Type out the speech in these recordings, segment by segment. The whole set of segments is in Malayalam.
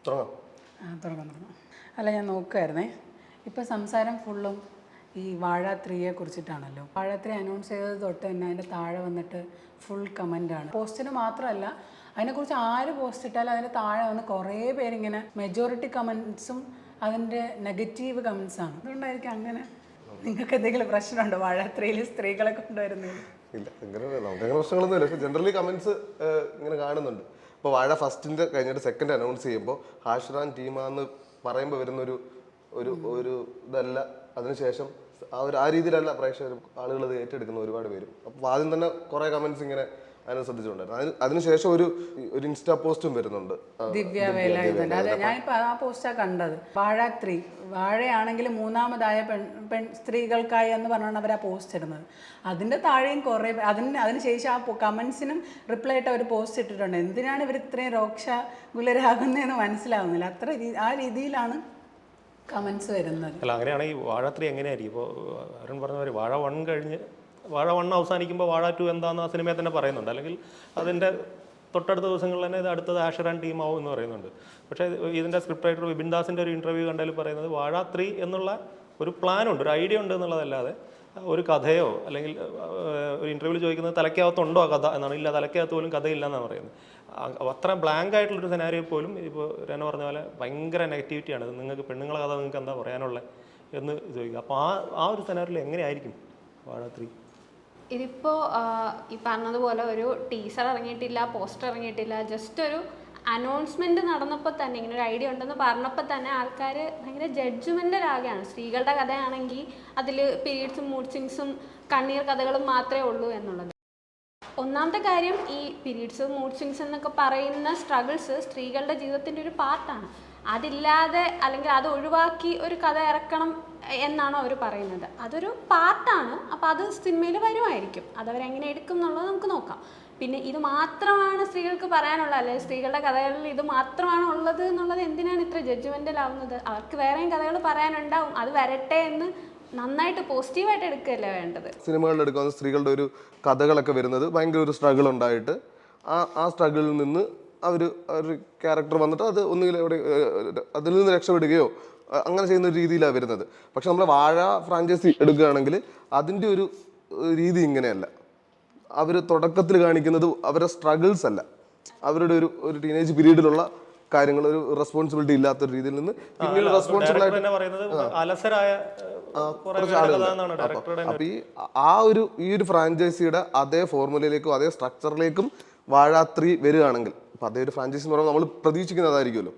തുടങ്ങാം. അല്ല, ഞാൻ നോക്കുമായിരുന്നേ, ഇപ്പം സംസാരം ഫുള്ളും ഈ വാഴ 3യെ കുറിച്ചിട്ടാണല്ലോ. വാഴ 3 അനൗൺസ് ചെയ്തത് തൊട്ട് തന്നെ അതിൻ്റെ താഴെ വന്നിട്ട് ഫുൾ കമൻ്റാണ്. പോസ്റ്റിന് മാത്രമല്ല, അതിനെക്കുറിച്ച് ആര് പോസ്റ്റ് ഇട്ടാലും അതിൻ്റെ താഴെ വന്ന് കുറേ പേരിങ്ങനെ മെജോറിറ്റി കമൻസും അതിൻ്റെ നെഗറ്റീവ് കമൻസാണ്. അതുകൊണ്ടായിരിക്കും അങ്ങനെ. നിങ്ങൾക്ക് എന്തെങ്കിലും പ്രശ്നമുണ്ടോ വാഴ 3യിൽ സ്ത്രീകളെ കൊണ്ടുവരുന്നത്? ഇല്ല, നമുക്കങ്ങനെ പ്രശ്നങ്ങളൊന്നുമില്ല. പക്ഷേ ജനറലി കമൻസ് ഇങ്ങനെ കാണുന്നുണ്ട്. ഇപ്പോൾ വാഴ ഫസ്റ്റിൻ്റെ കഴിഞ്ഞിട്ട് സെക്കൻഡ് അനൗൺസ് ചെയ്യുമ്പോൾ ഹാഷ്റാൻ ടീമാന്ന് പറയുമ്പോൾ വരുന്നൊരു ഒരു ഇതല്ല. അതിനുശേഷം ആ രീതിയിലല്ല പ്രേക്ഷകർ ആളുകൾ ഇത് ഏറ്റെടുക്കുന്ന ഒരുപാട് പേരും. അപ്പോൾ ആദ്യം തന്നെ കുറേ കമൻസ് ഇങ്ങനെ അതിനെ ശ്രദ്ധിച്ചിട്ടുണ്ടായിരുന്നു. അതിനുശേഷം ഒരു ഇൻസ്റ്റാ പോസ്റ്റും വരുന്നുണ്ട്, ദിവ്യ വേലായുധൻ്റെ. അതെ, ഞാനിപ്പോൾ ആ പോസ്റ്റാണ് കണ്ടത്. വാഴ 3 വാഴയാണെങ്കിൽ മൂന്നാമതായ പെൺ സ്ത്രീകൾക്കായി എന്ന് പറഞ്ഞാണ് അവർ ആ പോസ്റ്റ് ഇടുന്നത്. അതിൻ്റെ താഴെയും കുറേ അതിനുശേഷം ആ കമൻസിനും റിപ്ലൈ ആയിട്ട് അവർ പോസ്റ്റ് ഇട്ടിട്ടുണ്ട്. എന്തിനാണ് ഇവർ ഇത്രയും രോക്ഷാകുലരാകുന്നതെന്ന് മനസ്സിലാവുന്നില്ല. ആ രീതിയിലാണ് കമൻസ് വരുന്നത്. അല്ല, അങ്ങനെയാണെങ്കിൽ വാഴ 3 എങ്ങനെയായിരിക്കും? ഇപ്പോൾ അരുൺ പറഞ്ഞ പോലെ വാഴ 1 കഴിഞ്ഞ് വാഴ 1 അവസാനിക്കുമ്പോൾ വാഴ 2 എന്താണെന്ന് ആ സിനിമയിൽ തന്നെ പറയുന്നുണ്ട്. അല്ലെങ്കിൽ അതിൻ്റെ തൊട്ടടുത്ത ദിവസങ്ങളിൽ തന്നെ ഇത് അടുത്തത് ഹാഷ്റാൻ ടീമാവും എന്ന് പറയുന്നുണ്ട്. പക്ഷേ ഇതിൻ്റെ സ്ക്രിപ്റ്റ് റൈറ്റർ വിപിൻ ദാസിൻ്റെ ഒരു ഇൻ്റർവ്യൂ കണ്ടാൽ പറയുന്നത് വാഴ 3 എന്നുള്ള ഒരു പ്ലാനുണ്ട്, ഒരു ഐഡിയ ഉണ്ട് എന്നുള്ളതല്ലാതെ ഒരു കഥയോ അല്ലെങ്കിൽ ഒരു ഇൻ്റർവ്യൂവിൽ ചോദിക്കുന്നത് തലയ്ക്കകത്തുണ്ടോ ആ കഥ എന്നാണ്. ഇല്ല, തലയ്ക്കകത്ത് പോലും കഥയില്ല എന്നാണ് പറയുന്നത്. അത്ര ബ്ലാങ്ക് ആയിട്ടുള്ളൊരു സെനാരിയോ പോലും ഇപ്പോൾ രന പറഞ്ഞ പോലെ ഭയങ്കര നെഗറ്റിവിറ്റിയാണ്. നിങ്ങൾക്ക് പെണ്ണുങ്ങളെ കഥ നിങ്ങൾക്ക് എന്താ പറയാനുള്ളത് എന്ന് ചോദിക്കുക. അപ്പോൾ ആ ഒരു സെനാരിയോയിൽ എങ്ങനെയായിരിക്കും വാഴ 3? ഇതിപ്പോൾ ഈ പറഞ്ഞതുപോലെ ഒരു ടീസർ ഇറങ്ങിയിട്ടില്ല, പോസ്റ്റർ ഇറങ്ങിയിട്ടില്ല, ജസ്റ്റ് ഒരു അനൗൺസ്മെൻറ്റ് നടന്നപ്പോൾ തന്നെ, ഇങ്ങനെ ഒരു ഐഡിയ ഉണ്ടെന്ന് പറഞ്ഞപ്പോൾ തന്നെ ആൾക്കാർ ഭയങ്കര ജഡ്ജ്മെൻ്റലാകുകയാണ്. സ്ത്രീകളുടെ കഥയാണെങ്കിൽ അതിൽ പീരീഡ്സും മൂഡ് സ്വിങ്സും കണ്ണീർ കഥകളും മാത്രമേ ഉള്ളൂ എന്നുള്ളത്. ഒന്നാമത്തെ കാര്യം, ഈ പീരീഡ്സ് മൂഡ് സ്വിങ്സ് എന്നൊക്കെ പറയുന്ന സ്ട്രഗിൾസ് സ്ത്രീകളുടെ ജീവിതത്തിൻ്റെ ഒരു പാർട്ടാണ്. അതില്ലാതെ അല്ലെങ്കിൽ അത് ഒഴിവാക്കി ഒരു കഥ ഇറക്കണം എന്നാണോ അവർ പറയുന്നത്? അതൊരു പാർട്ടാണ്. അപ്പോൾ അത് സിനിമയിൽ വരുമായിരിക്കും. അതവരെങ്ങനെ എടുക്കും എന്നുള്ളത് നമുക്ക് നോക്കാം. പിന്നെ ഇത് മാത്രമാണ് സ്ത്രീകൾക്ക് പറയാനുള്ളത്, അല്ലെങ്കിൽ സ്ത്രീകളുടെ കഥകളിൽ ഇത് മാത്രമാണ് ഉള്ളത് എന്നുള്ളത് എന്തിനാണ് ഇത്ര ജഡ്ജ്മെൻ്റലാവുന്നത്? അവർക്ക് വേറെയും കഥകൾ പറയാനുണ്ടാവും, അത് വരട്ടെ എന്ന് നന്നായിട്ട് പോസിറ്റീവായിട്ട് എടുക്കുകയല്ലേ വേണ്ടത്. സിനിമകളിൽ എടുക്കുന്ന സ്ത്രീകളുടെ ഒരു കഥകളൊക്കെ വരുന്നത് ഭയങ്കര ഒരു സ്ട്രഗിൾ ഉണ്ടായിട്ട് ആ സ്ട്രഗിളിൽ നിന്ന് ഒരു ക്യാരക്ടർ വന്നിട്ട് അത് ഒന്നുകിൽ അതിൽ നിന്ന് രക്ഷപ്പെടുകയോ അങ്ങനെ ചെയ്യുന്ന ഒരു രീതിയിലാണ് വരുന്നത്. പക്ഷെ നമ്മൾ വാഴ ഫ്രാഞ്ചൈസി എടുക്കുകയാണെങ്കിൽ അതിൻ്റെ ഒരു രീതി ഇങ്ങനെയല്ല. അവർ തുടക്കത്തിൽ കാണിക്കുന്നത് അവരുടെ സ്ട്രഗിൾസ് അല്ല, അവരുടെ ഒരു ടീനേജ് പീരീഡിലുള്ള കാര്യങ്ങൾ, ഒരു റെസ്പോൺസിബിലിറ്റി ഇല്ലാത്തൊരു രീതിയിൽ നിന്ന് പിന്നീട് റെസ്പോൺസിബിൾ ആയിട്ട് കുറച്ച് ആളുകൾ. അപ്പൊ ഈ ഒരു ഫ്രാഞ്ചൈസിയുടെ അതേ ഫോർമുലയിലേക്കും അതേ സ്ട്രക്ചറിലേക്കും വാഴ 3 വരികയാണെങ്കിൽ, അപ്പൊ അതേ ഒരു ഫ്രാഞ്ചൈസി എന്ന് പറയുമ്പോൾ നമ്മൾ പ്രതീക്ഷിക്കുന്നതായിരിക്കുമല്ലോ.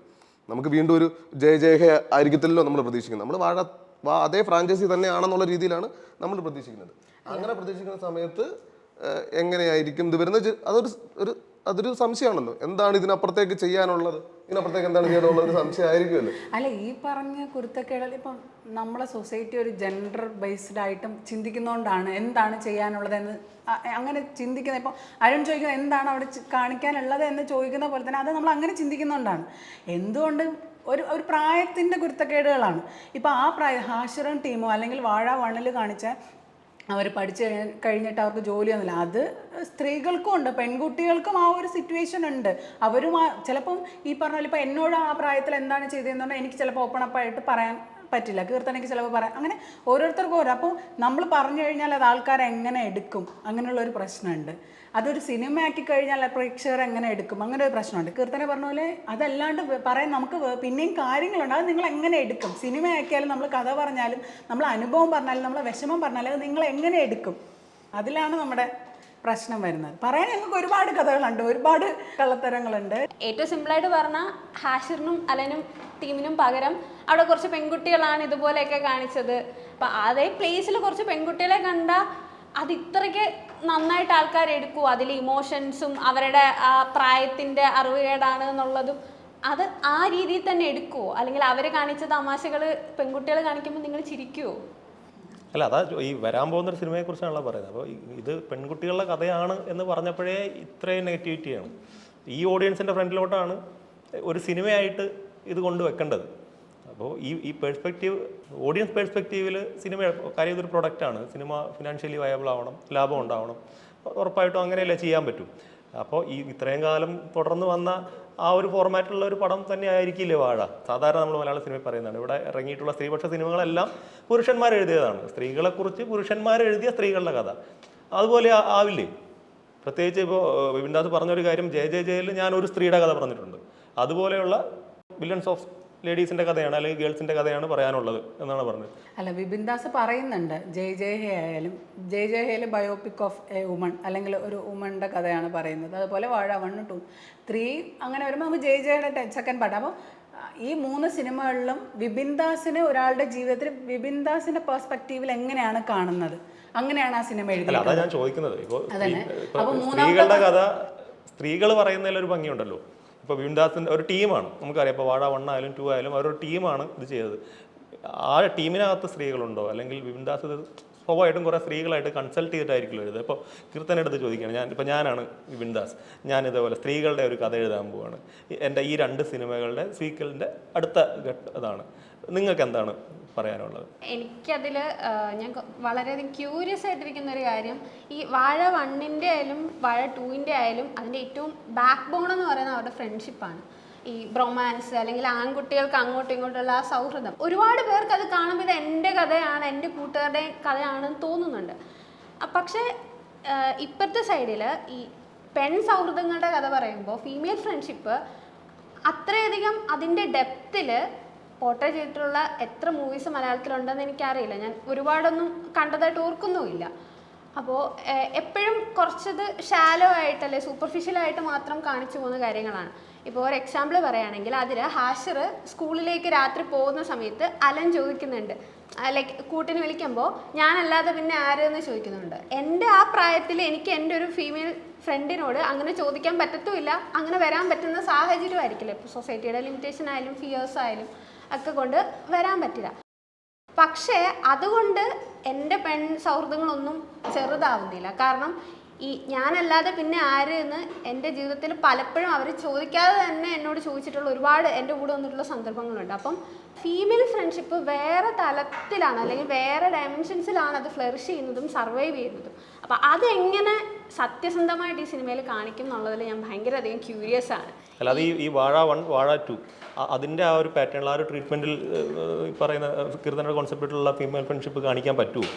നമുക്ക് വീണ്ടും ഒരു ജയ ആയിരിക്കത്തില്ലല്ലോ നമ്മൾ പ്രതീക്ഷിക്കുന്നത്. നമ്മൾ അതേ ഫ്രാഞ്ചൈസി തന്നെയാണെന്നുള്ള രീതിയിലാണ് നമ്മൾ പ്രതീക്ഷിക്കുന്നത്. അങ്ങനെ പ്രതീക്ഷിക്കുന്ന സമയത്ത് എങ്ങനെയായിരിക്കും ഇത് വരുന്നത്? അതൊരു സംശയമാണല്ലോ. എന്താണ് ഇതിനപ്പുറത്തേക്ക് ചെയ്യാനുള്ളത്, ഇതിനപ്പുറത്തേക്ക് എന്താണ് ചെയ്യാനുള്ളത് ഒരു സംശയമായിരിക്കുമല്ലോ. അല്ല, ഈ പറഞ്ഞ കുരുത്തക്കേടൽ ഇപ്പം നമ്മളെ സൊസൈറ്റി ഒരു ജെൻഡർ ബേസ്ഡ് ആയിട്ടും ചിന്തിക്കുന്നതുകൊണ്ടാണ് എന്താണ് ചെയ്യാനുള്ളതെന്ന് അങ്ങനെ ചിന്തിക്കുന്നത്. ഇപ്പം അരുൺ ചോദിക്കുന്നത് എന്താണ് അവിടെ കാണിക്കാനുള്ളത് എന്ന് ചോദിക്കുന്ന പോലെ തന്നെ അത് നമ്മൾ അങ്ങനെ ചിന്തിക്കുന്നതുകൊണ്ടാണ്. എന്തുകൊണ്ട് ഒരു പ്രായത്തിൻ്റെ കുരുത്തക്കേടുകളാണ്. ഇപ്പം ആ ഹാഷ്റൻ ടീമോ അല്ലെങ്കിൽ വാഴ 1 കാണിച്ച അവർ പഠിച്ച് കഴിഞ്ഞിട്ട് അവർക്ക് ജോലിയൊന്നുമില്ല. അത് സ്ത്രീകൾക്കും ഉണ്ട്, പെൺകുട്ടികൾക്കും ആ ഒരു സിറ്റുവേഷൻ ഉണ്ട്. അവരും ചിലപ്പം ഈ പറഞ്ഞ പോലെ ഇപ്പം എന്നോട് ആ പ്രായത്തിൽ എന്താണ് ചെയ്തതെന്ന് പറഞ്ഞാൽ എനിക്ക് ചിലപ്പോൾ ഓപ്പൺ അപ്പായിട്ട് പറയാൻ പറ്റില്ല. കീർത്തനയ്ക്ക് ചിലപ്പോൾ പറയാം. അങ്ങനെ ഓരോരുത്തർക്കും ഓരോ. അപ്പോൾ നമ്മൾ പറഞ്ഞു കഴിഞ്ഞാൽ അത് ആൾക്കാർ എങ്ങനെ എടുക്കും, അങ്ങനെയുള്ളൊരു പ്രശ്നമുണ്ട്. അതൊരു സിനിമയാക്കി കഴിഞ്ഞാൽ പ്രേക്ഷകർ എങ്ങനെ എടുക്കും, അങ്ങനെ ഒരു പ്രശ്നമുണ്ട്. കീർത്തന പറഞ്ഞ പോലെ അതല്ലാണ്ട് പറയാൻ നമുക്ക് പിന്നെയും കാര്യങ്ങളുണ്ട്. അത് നിങ്ങൾ എങ്ങനെ എടുക്കും? സിനിമയാക്കിയാലും നമ്മൾ കഥ പറഞ്ഞാലും നമ്മൾ അനുഭവം പറഞ്ഞാലും നമ്മൾ വിഷമം പറഞ്ഞാലും അത് നിങ്ങൾ എങ്ങനെ എടുക്കും? അതിലാണ് നമ്മുടെ പ്രശ്നം വരുന്നത്. പറയാൻ ഞങ്ങൾക്ക് ഒരുപാട് കഥകളുണ്ട്, ഒരുപാട് കള്ളത്തരങ്ങളുണ്ട്. ഏറ്റവും സിമ്പിളായിട്ട് പറഞ്ഞാൽ ഹാഷിറിനും അലനും ടീമിനും പകരം അവിടെ കുറച്ച് പെൺകുട്ടികളാണ് ഇതുപോലെയൊക്കെ കാണിച്ചത്. അപ്പം അതേ പ്ലേസിൽ കുറച്ച് പെൺകുട്ടികളെ കണ്ടാൽ അത് ഇത്രയ്ക്ക് നന്നായിട്ട് ആൾക്കാർ എടുക്കുമോ? അതിൽ ഇമോഷൻസും അവരുടെ ആ പ്രായത്തിൻ്റെ അറിവുകേടാണ് എന്നുള്ളതും അത് ആ രീതിയിൽ തന്നെ എടുക്കുമോ? അല്ലെങ്കിൽ അവർ കാണിച്ച തമാശകൾ പെൺകുട്ടികൾ കാണിക്കുമ്പോൾ നിങ്ങൾ ചിരിക്കുമോ? അല്ല, അതാ ഈ വരാൻ പോകുന്നൊരു സിനിമയെക്കുറിച്ചാണല്ലോ പറയുന്നത്. അപ്പോൾ ഇത് പെൺകുട്ടികളുടെ കഥയാണ് എന്ന് പറഞ്ഞപ്പോഴേ ഇത്രയും നെഗറ്റിവിറ്റിയാണ്. ഈ ഓഡിയൻസിൻ്റെ ഫ്രണ്ടിലോട്ടാണ് ഒരു സിനിമയായിട്ട് ഇത് കൊണ്ടുവെക്കേണ്ടത്. അപ്പോൾ ഈ പെർസ്പെക്റ്റീവ്, ഓഡിയൻസ് പെർസ്പെക്റ്റീവിൽ സിനിമ കാര്യം ഇതൊരു പ്രൊഡക്റ്റാണ്. സിനിമ ഫിനാൻഷ്യലി വയബിൾ ആവണം, ലാഭം ഉണ്ടാവണം. ഉറപ്പായിട്ടും അങ്ങനെയല്ലേ ചെയ്യാൻ പറ്റും. അപ്പോൾ ഇത്രയും കാലം തുടർന്ന് വന്ന ആ ഒരു ഫോർമാറ്റിലുള്ള ഒരു പടം തന്നെ ആയിരിക്കില്ലേ വാഴ. സാധാരണ നമ്മൾ മലയാള സിനിമയിൽ പറയുന്നതാണ്, ഇവിടെ ഇറങ്ങിയിട്ടുള്ള സ്ത്രീപക്ഷ സിനിമകളെല്ലാം പുരുഷന്മാർ എഴുതിയതാണ്. സ്ത്രീകളെക്കുറിച്ച് പുരുഷന്മാർ എഴുതിയ സ്ത്രീകളുടെ കഥ അതുപോലെ ആവില്ലേ? പ്രത്യേകിച്ച് ഇപ്പോൾ വിപിൻദാസ് പറഞ്ഞൊരു കാര്യം, ജയിൽ ഞാൻ ഒരു സ്ത്രീയുടെ കഥ പറഞ്ഞിട്ടുണ്ട്. അതുപോലെയുള്ള ബില്യൺസ് ഓഫ് ലേഡീസിൻ്റെ കഥയാണ് അല്ലെങ്കിൽ ഗേൾസിൻ്റെ കഥയാണ് പറയാനുള്ളത് എന്നാണ് പറഞ്ഞത്. അല്ല, വിപിൻദാസ് പറയുന്നുണ്ട് ജയ് ഹേ ആയാലും ജയ് ഹേയിൽ ബയോപിക് ഓഫ് എ വുമൺ അല്ലെങ്കിൽ ഒരു വുമണിൻ്റെ കഥയാണ് പറയുന്നത്. അതുപോലെ വാഴ 1, 2, 3 അങ്ങനെ വരുമ്പോൾ നമുക്ക് ജയുടെ സെക്കൻഡ് പാർട്ട്. അപ്പോൾ ഈ 3 സിനിമകളിലും വിപിൻദാസിന് ഒരാളുടെ ജീവിതത്തിൽ വിപിൻദാസിന്റെ പെർസ്പെക്റ്റീവിൽ എങ്ങനെയാണ് കാണുന്നത്, അങ്ങനെയാണ് ആ സിനിമ എഴുതിയത്. അതാ ഞാൻ ചോദിക്കുന്നത്. ഇപ്പോൾ സ്ത്രീകളുടെ കഥ സ്ത്രീകൾ പറയുന്നതിലൊരു ഭംഗിയുണ്ടല്ലോ. ഇപ്പോൾ വിപിൻദാസിൻ്റെ ഒരു ടീമാണ്, നമുക്കറിയാം. ഇപ്പോൾ വാഴ 1 ആയാലും 2 ആയാലും അവരൊരു ടീമാണ് ഇത് ചെയ്തത്. ആ ടീമിനകത്ത് സ്ത്രീകളുണ്ടോ? അല്ലെങ്കിൽ വിപിൻദാസ് ഇത് സ്വാഭാവികമായിട്ടും കുറേ സ്ത്രീകളായിട്ട് കൺസൾട്ട് ചെയ്തിട്ടായിരിക്കുമല്ലോ എഴുതുക. ഇപ്പോൾ കീർത്തനെടുത്ത് ചോദിക്കുകയാണ്, ഞാനാണ് വിപിൻദാസ്, ഞാൻ ഇതേപോലെ സ്ത്രീകളുടെ ഒരു കഥ എഴുതാൻ പോവാണ്, എൻ്റെ ഈ 2 സിനിമകളുടെ സീക്വലിൻ്റെ അടുത്ത ഇതാണ്, നിങ്ങൾക്ക് എന്താണ് പറയാനുള്ളത്? എനിക്കതിൽ ഞാൻ വളരെയധികം ക്യൂരിയസ് ആയിട്ടിരിക്കുന്ന ഒരു കാര്യം, ഈ വാഴ 1-ൻ്റെ ആയാലും വാഴ 2-ൻ്റെ ആയാലും അതിൻ്റെ ഏറ്റവും ബാക്ക് ബോൺ എന്ന് പറയുന്നത് അവരുടെ ഫ്രണ്ട്ഷിപ്പാണ്. ഈ ബ്രൊമാൻസ് അല്ലെങ്കിൽ ആൺകുട്ടികൾക്ക് അങ്ങോട്ടും ഇങ്ങോട്ടുള്ള ആ സൗഹൃദം. ഒരുപാട് പേർക്ക് അത് കാണുമ്പോൾ ഇത് എൻ്റെ കഥയാണ്, എൻ്റെ കൂട്ടുകാരുടെ കഥയാണെന്ന് തോന്നുന്നുണ്ട്. പക്ഷേ ഇപ്പോഴത്തെ സൈഡിൽ ഈ പെൺ സൗഹൃദങ്ങളുടെ കഥ പറയുമ്പോൾ ഫീമെയിൽ ഫ്രണ്ട്ഷിപ്പ് അത്രയധികം അതിൻ്റെ ഡെപ്തിൽ പോർട്രേ ചെയ്തിട്ടുള്ള എത്ര മൂവീസ് മലയാളത്തിലുണ്ടെന്ന് എനിക്കറിയില്ല. ഞാൻ ഒരുപാടൊന്നും കണ്ടതായിട്ട് ഓർക്കുന്നുമില്ല. അപ്പോൾ എപ്പോഴും കുറച്ചത് ഷാലോ ആയിട്ടല്ലേ സൂപ്പർഫിഷ്യലായിട്ട് മാത്രം കാണിച്ചു പോകുന്ന കാര്യങ്ങളാണ്. ഇപ്പോൾ ഒരു എക്സാമ്പിൾ പറയുകയാണെങ്കിൽ അതിൽ ഹാഷിർ സ്കൂളിലേക്ക് രാത്രി പോകുന്ന സമയത്ത് അലൻ ചോദിക്കുന്നുണ്ട്, ലൈക്ക് കൂട്ടിന് വിളിക്കുമ്പോൾ ഞാനല്ലാതെ പിന്നെ ആരെന്ന് ചോദിക്കുന്നുണ്ട്. എൻ്റെ ആ പ്രായത്തിൽ എനിക്ക് എൻ്റെ ഒരു ഫീമെയിൽ ഫ്രണ്ടിനോട് അങ്ങനെ ചോദിക്കാൻ പറ്റത്തുമില്ല, അങ്ങനെ വരാൻ പറ്റുന്ന സാഹചര്യമായിരിക്കില്ല. ഇപ്പോൾ സൊസൈറ്റിയുടെ ലിമിറ്റേഷൻ ആയാലും ഫിയേഴ്സ് ആയാലും ഒക്കെ കൊണ്ട് വരാൻ പറ്റില്ല. പക്ഷേ അതുകൊണ്ട് എൻ്റെ പെൺ സൗഹൃദങ്ങളൊന്നും ചെറുതാവുന്നില്ല. കാരണം ഈ ഞാനല്ലാതെ പിന്നെ ആര് എന്ന് എൻ്റെ ജീവിതത്തിൽ പലപ്പോഴും അവർ ചോദിക്കാതെ തന്നെ എന്നോട് ചോദിച്ചിട്ടുള്ള ഒരുപാട് എൻ്റെ കൂടെ വന്നിട്ടുള്ള സന്ദർഭങ്ങളുണ്ട്. അപ്പം ഫീമെയിൽ ഫ്രണ്ട്ഷിപ്പ് വേറെ തലത്തിലാണ് അല്ലെങ്കിൽ വേറെ ഡയമെൻഷൻസിലാണ് അത് ഫ്ലറിഷ് ചെയ്യുന്നതും സർവൈവ് ചെയ്യുന്നതും. അപ്പം അതെങ്ങനെ സത്യസന്ധമായിട്ട് ഈ സിനിമയിൽ കാണിക്കും എന്നുള്ളതിൽ ഞാൻ ഭയങ്കര അധികം ക്യൂരിയസ് ആണ്. അല്ലാതെ ഈ വാഴ 1 വാഴ 2 അതിൻ്റെ ആ ഒരു പാറ്റേണിൽ ആ ഒരു ട്രീറ്റ്മെൻറ്റിൽ പറയുന്ന കീർത്തനയുടെ കോൺസെപ്റ്റിലുള്ള ഫീമെയിൽ ഫ്രണ്ട്ഷിപ്പ് കാണിക്കാൻ പറ്റുമോ?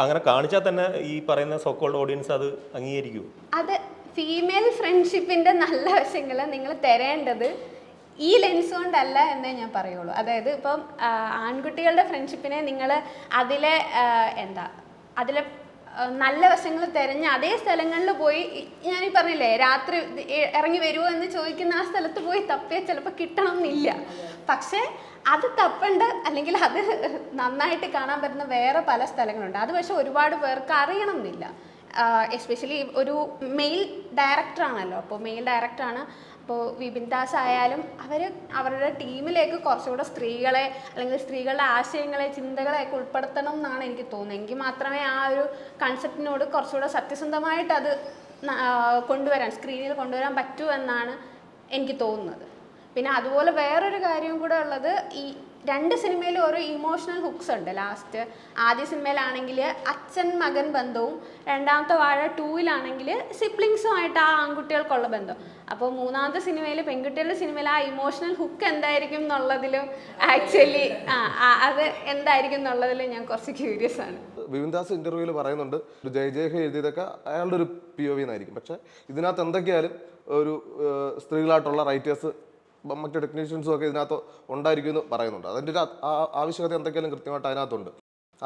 അങ്ങനെ കാണിച്ചാൽ തന്നെ ഈ പറയുന്ന സോക്കോൾഡ് ഓഡിയൻസ് അത് അംഗീകരിക്കുമോ? അത് ഫീമെയിൽ ഫ്രണ്ട്ഷിപ്പിൻ്റെ നല്ല വശങ്ങൾ നിങ്ങൾ തരേണ്ടത് ഈ ലെൻസ് കൊണ്ടല്ല എന്നേ ഞാൻ പറയുള്ളൂ. അതായത് ഇപ്പം ആൺകുട്ടികളുടെ ഫ്രണ്ട്ഷിപ്പിനെ നിങ്ങൾ അതിലെ അതിലെ നല്ല വശങ്ങൾ തിരഞ്ഞ് അതേ സ്ഥലങ്ങളിൽ പോയി, ഞാനീ പറഞ്ഞില്ലേ രാത്രി ഇറങ്ങി വരുമോ എന്ന് ചോദിക്കുന്ന ആ സ്ഥലത്ത് പോയി തപ്പിയാൽ ചിലപ്പോൾ കിട്ടണം എന്നില്ല. പക്ഷേ അത് തപ്പണ്ട അല്ലെങ്കിൽ അത് നന്നായിട്ട് കാണാൻ പറ്റുന്ന വേറെ പല സ്ഥലങ്ങളുണ്ട്. അത് പക്ഷെ ഒരുപാട് പേർക്ക് അറിയണം എന്നില്ല. എസ്പെഷ്യലി ഒരു മെയിൽ ഡയറക്ടറാണല്ലോ. അപ്പോൾ മെയിൽ ഡയറക്ടറാണ്. അപ്പോൾ വിപിൻദാസ് ആയാലും അവരുടെ ടീമിലേക്ക് കുറച്ചുകൂടെ സ്ത്രീകളെ അല്ലെങ്കിൽ സ്ത്രീകളുടെ ആശയങ്ങളെ ചിന്തകളെയൊക്കെ ഉൾപ്പെടുത്തണം എന്നാണ് എനിക്ക് തോന്നുന്നത്. എങ്കിൽ മാത്രമേ ആ ഒരു കൺസെപ്റ്റിനോട് കുറച്ചുകൂടെ സത്യസന്ധമായിട്ട് അത് സ്ക്രീനിൽ കൊണ്ടുവരാൻ പറ്റൂ എന്നാണ് എനിക്ക് തോന്നുന്നത്. പിന്നെ അതുപോലെ വേറൊരു കാര്യം കൂടെ ഉള്ളത്, ഈ 2 സിനിമയിലും ഓരോ ഇമോഷണൽ ഹുക്സ് ഉണ്ട്. ലാസ്റ്റ് ആദ്യ സിനിമയിലാണെങ്കിൽ അച്ഛൻ മകൻ ബന്ധവും, രണ്ടാമത്തെ വാഴ 2-ലാണെങ്കിൽ സിബ്ലിങ്സുമായിട്ട് ആ ആൺകുട്ടികൾക്കുള്ള ബന്ധം. അപ്പോൾ മൂന്നാമത്തെ സിനിമയിൽ പെൺകുട്ടികളുടെ സിനിമയിൽ ആ ഇമോഷണൽ ഹുക്ക് എന്തായിരിക്കും എന്നുള്ളതിലും ആക്ച്വലി അത് എന്തായിരിക്കും എന്നുള്ളതിലും ഞാൻ കുറച്ച് ക്യൂരിയസ് ആണ്. വിപിൻദാസ് ഇന്റർവ്യൂവിൽ പറയുന്നുണ്ട് ജയ് ഹേ എഴുതിയതൊക്കെ അയാളുടെ ഒരു POV എന്നായിരിക്കും. പക്ഷെ ഇതിനകത്ത് എന്തൊക്കെയായാലും ഒരു സ്ത്രീകളായിട്ടുള്ള റൈറ്റേഴ്സ് മറ്റു ടെക്നീഷ്യൻസും ഒക്കെ ഇതിനകത്ത് ഉണ്ടായിരിക്കുമെന്ന് പറയുന്നുണ്ട്. അതിൻ്റെ ഒരു ആവശ്യകത എന്തൊക്കെയാലും കൃത്യമായിട്ട് അതിനകത്തുണ്ട്.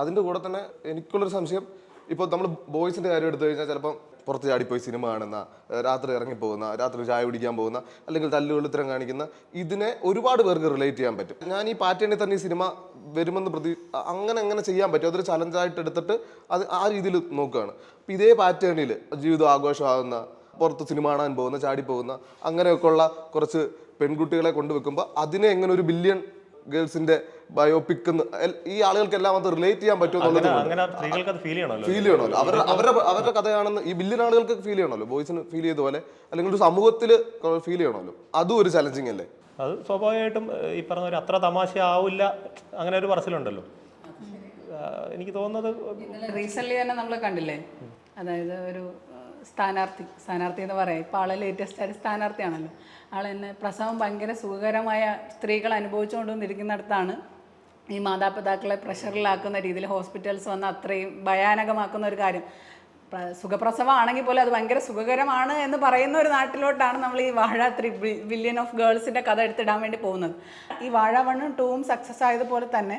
അതിൻ്റെ കൂടെ തന്നെ എനിക്കുള്ളൊരു സംശയം, ഇപ്പോൾ നമ്മൾ ബോയ്സിൻ്റെ കാര്യം എടുത്തു കഴിഞ്ഞാൽ ചിലപ്പം പുറത്ത് ചാടിപ്പോയി സിനിമ കാണുന്ന, രാത്രി ഇറങ്ങിപ്പോകുന്ന, രാത്രി ചായ കുടിക്കാൻ പോകുന്ന, അല്ലെങ്കിൽ തല്ലുകൊള്ളിത്തരം കാണിക്കുന്ന, ഇതിനെ ഒരുപാട് പേർക്ക് റിലേറ്റ് ചെയ്യാൻ പറ്റും. ഞാൻ ഈ പാറ്റേണിൽ തന്നെ ഈ സിനിമ വരുമെന്ന് അങ്ങനെ ചെയ്യാൻ പറ്റും. അതൊരു ചലഞ്ചായിട്ട് എടുത്തിട്ട് അത് ആ രീതിയിൽ നോക്കുകയാണ്. അപ്പോൾ ഇതേ പാറ്റേണിൽ ജീവിതം ആഘോഷമാകുന്ന, പുറത്ത് സിനിമ കാണാൻ പോകുന്ന, ചാടിപ്പോകുന്ന അങ്ങനെയൊക്കെയുള്ള കുറച്ച് പെൺകുട്ടികളെ കൊണ്ടുവെക്കുമ്പോൾ അതിനെ എങ്ങനെ ഒരു ബില്യൺ ഗേൾസിന്റെ ബയോപിക് ഈ ആളുകൾക്കെല്ലാം അത് റിലേറ്റ് ചെയ്യാൻ പറ്റുമെന്നുള്ളത് ഫീൽ ചെയ്യണമല്ലോ. അവരുടെ കഥയാണെന്ന് ഈ ബില്യൺ ആളുകൾക്ക് ഫീൽ ചെയ്യണമല്ലോ, ബോയ്സിന് ഫീൽ ചെയ്ത പോലെ, അല്ലെങ്കിൽ ഒരു സമൂഹത്തിൽ ഫീൽ ചെയ്യണമല്ലോ. അതും ഒരു ചലഞ്ചിങ് അല്ലേ? അത് സ്വാഭാവികമായിട്ടും ഈ പറഞ്ഞ ഒരു അത്ര തമാശ ആവില്ല, അങ്ങനെ ഒരു പറച്ചിലുണ്ടല്ലോ. എനിക്ക് തോന്നുന്നത് റീസെന്റ് തന്നെ നമ്മൾ കണ്ടില്ലേ, അതായത് ഒരു സ്ഥാനാർത്ഥി എന്ന് പറയാം. ഇപ്പോൾ ആളെ ലേറ്റസ്റ്റ് ആയിട്ട് സ്ഥാനാർത്ഥിയാണല്ലോ. ആൾ തന്നെ പ്രസവം ഭയങ്കര സുഖകരമായ സ്ത്രീകൾ അനുഭവിച്ചുകൊണ്ടിരിക്കുന്നിടത്താണ് ഈ മാതാപിതാക്കളെ പ്രഷറിലാക്കുന്ന രീതിയിൽ ഹോസ്പിറ്റൽസ് വന്ന് അത്രയും ഭയാനകമാക്കുന്ന ഒരു കാര്യം. സുഖപ്രസവമാണെങ്കിൽ പോലും അത് ഭയങ്കര സുഖകരമാണ് എന്ന് പറയുന്ന ഒരു നാട്ടിലോട്ടാണ് നമ്മൾ ഈ വാഴ 3 ബില്യൺ ഓഫ് ഗേൾസിൻ്റെ കഥ എടുത്തിടാൻ വേണ്ടി പോകുന്നത്. ഈ വാഴ 1ഉം 2ഉം സക്സസ് ആയതുപോലെ തന്നെ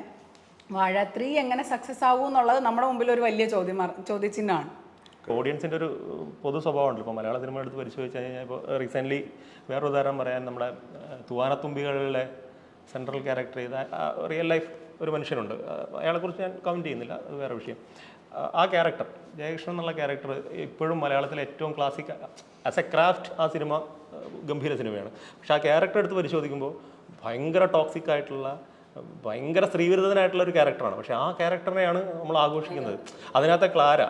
വാഴ 3 എങ്ങനെ സക്സസ് ആവൂ എന്നുള്ളത് നമ്മുടെ മുമ്പിൽ ഒരു വലിയ ചോദ്യചിഹ്നമാണ്. ഓഡിയൻസിൻ്റെ ഒരു പൊതു സ്വഭാവമുണ്ടല്ലോ. ഇപ്പോൾ മലയാള സിനിമ എടുത്ത് പരിശോധിച്ച് കഴിഞ്ഞാൽ ഇപ്പോൾ റീസെൻ്റ്ലി വേറൊരു ഉദാഹരണം പറയാൻ, നമ്മുടെ തൂവാനത്തുമ്പികളിലെ സെൻട്രൽ ക്യാരക്ടർ ചെയ്ത റിയൽ ലൈഫ് ഒരു മനുഷ്യനുണ്ട്. അയാളെക്കുറിച്ച് ഞാൻ കമൻറ്റ് ചെയ്യുന്നില്ല, അത് വേറെ വിഷയം. ആ ക്യാരക്ടർ ജയകൃഷ്ണൻ എന്നുള്ള ക്യാരക്ടർ ഇപ്പോഴും മലയാളത്തിലെ ഏറ്റവും ക്ലാസിക് ആസ് എ ക്രാഫ്റ്റ് ആ സിനിമ ഗംഭീര സിനിമയാണ്. പക്ഷേ ആ ക്യാരക്ടർ എടുത്ത് പരിശോധിക്കുമ്പോൾ ഭയങ്കര ടോക്സിക് ആയിട്ടുള്ള ഭയങ്കര സ്ത്രീവിരുദ്ധനായിട്ടുള്ള ഒരു ക്യാരക്ടറാണ്. പക്ഷേ ആ ക്യാരക്ടറിനെയാണ് നമ്മൾ ആഘോഷിക്കുന്നത്. അതിനകത്തെ ക്ലാര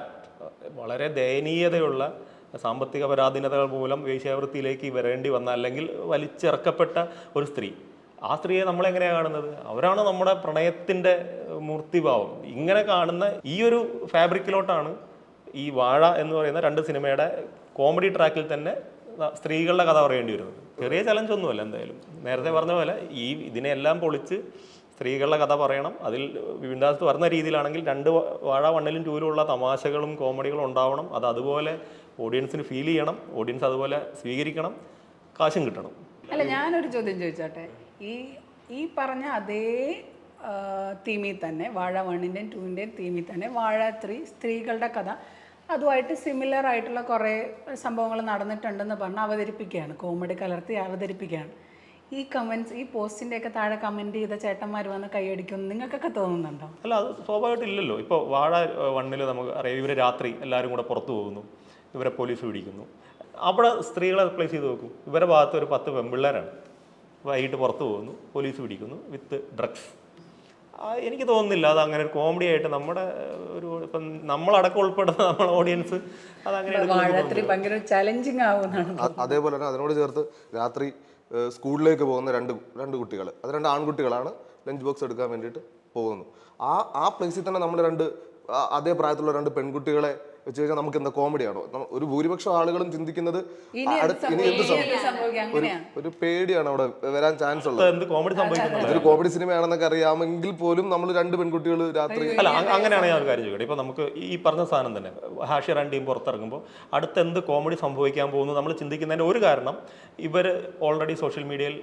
വളരെ ദയനീയതയുള്ള സാമ്പത്തിക പരാധീനതകൾ മൂലം വേശ്യാവൃത്തിയിലേക്ക് വരേണ്ടി വന്ന, അല്ലെങ്കിൽ വലിച്ചിറക്കപ്പെട്ട ഒരു സ്ത്രീ. ആ സ്ത്രീയെ നമ്മളെങ്ങനെയാണ് കാണുന്നത്? അവരാണ് നമ്മുടെ പ്രണയത്തിൻ്റെ മൂർത്തിഭാവം. ഇങ്ങനെ കാണുന്ന ഈ ഒരു ഫാബ്രിക്കിലോട്ടാണ് ഈ വാഴ എന്ന് പറയുന്ന 2 സിനിമയുടെ കോമഡി ട്രാക്കിൽ തന്നെ സ്ത്രീകളുടെ കഥ പറയേണ്ടി വരുന്നത്. ചെറിയ ചലഞ്ച് ഒന്നുമല്ല. എന്തായാലും നേരത്തെ പറഞ്ഞ പോലെ ഇതിനെല്ലാം പൊളിച്ച് സ്ത്രീകളുടെ കഥ പറയണം. അതിൽ വിവിൻദാസ് പറഞ്ഞ രീതിയിലാണെങ്കിൽ 2 വാഴ 1ലും 2ലും ഉള്ള തമാശകളും കോമഡികളും ഉണ്ടാവണം. അത് അതുപോലെ ഓഡിയൻസിന് ഫീൽ ചെയ്യണം, ഓഡിയൻസ് അതുപോലെ സ്വീകരിക്കണം, കാശും കിട്ടണം. അല്ല, ഞാനൊരു ചോദ്യം ചോദിച്ചോട്ടെ. ഈ പറഞ്ഞ അതേ തീമിൽ തന്നെ വാഴ 1ൻ്റെയും 2ൻ്റെയും തീമിൽ തന്നെ വാഴ 3 സ്ത്രീകളുടെ കഥ അതുമായിട്ട് സിമിലർ ആയിട്ടുള്ള കുറേ സംഭവങ്ങൾ നടന്നിട്ടുണ്ടെന്ന് പറഞ്ഞ് അവതരിപ്പിക്കുകയാണ്, കോമഡി കലർത്തി അവതരിപ്പിക്കുകയാണ്. ഈ കമൻറ്റ്സ്, ഈ പോസ്റ്റിൻ്റെയൊക്കെ താഴെ കമൻറ്റ് ചെയ്ത ചേട്ടന്മാർ വന്ന് കൈയടിക്കുമെന്ന് നിങ്ങൾക്കൊക്കെ തോന്നുന്നുണ്ടോ? അല്ല, അത് സ്വാഭാവികമായിട്ടില്ലല്ലോ. ഇപ്പോൾ വാഴ 1ൽ നമുക്ക് അറിയാം, ഇവർ രാത്രി എല്ലാവരും കൂടെ പുറത്തു പോകുന്നു, ഇവരെ പോലീസ് പിടിക്കുന്നു. അവിടെ സ്ത്രീകളെ റിപ്ലേസ് ചെയ്ത് നോക്കും. ഇവരുടെ ഭാഗത്ത് ഒരു 10 പെൺപിള്ളേരാണ്. വൈകിട്ട് പുറത്ത് പോകുന്നു, പോലീസ് പിടിക്കുന്നു വിത്ത് ഡ്രഗ്സ്. എനിക്ക് തോന്നുന്നില്ല അത് അങ്ങനെ ഒരു കോമഡി ആയിട്ട് നമ്മുടെ ഒരു ഇപ്പം നമ്മളടക്കം ഉൾപ്പെടുന്ന നമ്മുടെ ഓഡിയൻസ് അതങ്ങനെ ഭയങ്കര ചലഞ്ചിങ് ആവുന്നതാണ്. അതേപോലെ തന്നെ അതിനോട് ചേർത്ത് രാത്രി സ്കൂളിലേക്ക് പോകുന്ന രണ്ട് കുട്ടികൾ, അത് 2 ആൺകുട്ടികളാണ്, ലഞ്ച് ബോക്സ് എടുക്കാൻ വേണ്ടിയിട്ട് പോകുന്നു. ആ പ്ലേസിൽ തന്നെ നമ്മൾ അതേ പ്രായത്തിലുള്ള 2 പെൺകുട്ടികളെ വെച്ച് കഴിഞ്ഞാൽ നമുക്ക് എന്താ കോമഡിയാണോ? ഒരു ഭൂരിപക്ഷം ആളുകളും ചിന്തിക്കുന്നത് ഇനി എന്ത് ഒരു പേടിയാണ് അവിടെ വരാൻ ചാൻസ് ഉള്ളത്. ഒരു കോമഡി സിനിമയാണെന്നൊക്കെ അറിയാമെങ്കിൽ പോലും നമ്മൾ 2 പെൺകുട്ടികൾ രാത്രി. അല്ല, അങ്ങനെയാണ് ഞാൻ ഒരു കാര്യം ചോദിക്കട്ടെ. ഇപ്പൊ നമുക്ക് ഈ പറഞ്ഞ സാധനം തന്നെ ഹാഷിർ ആൻഡ് ടീം പുറത്തിറങ്ങുമ്പോൾ അടുത്ത് എന്ത് കോമഡി സംഭവിക്കാൻ പോകുന്നു നമ്മൾ ചിന്തിക്കുന്നതിന്റെ ഒരു കാരണം, ഇവർ ഓൾറെഡി സോഷ്യൽ മീഡിയയിൽ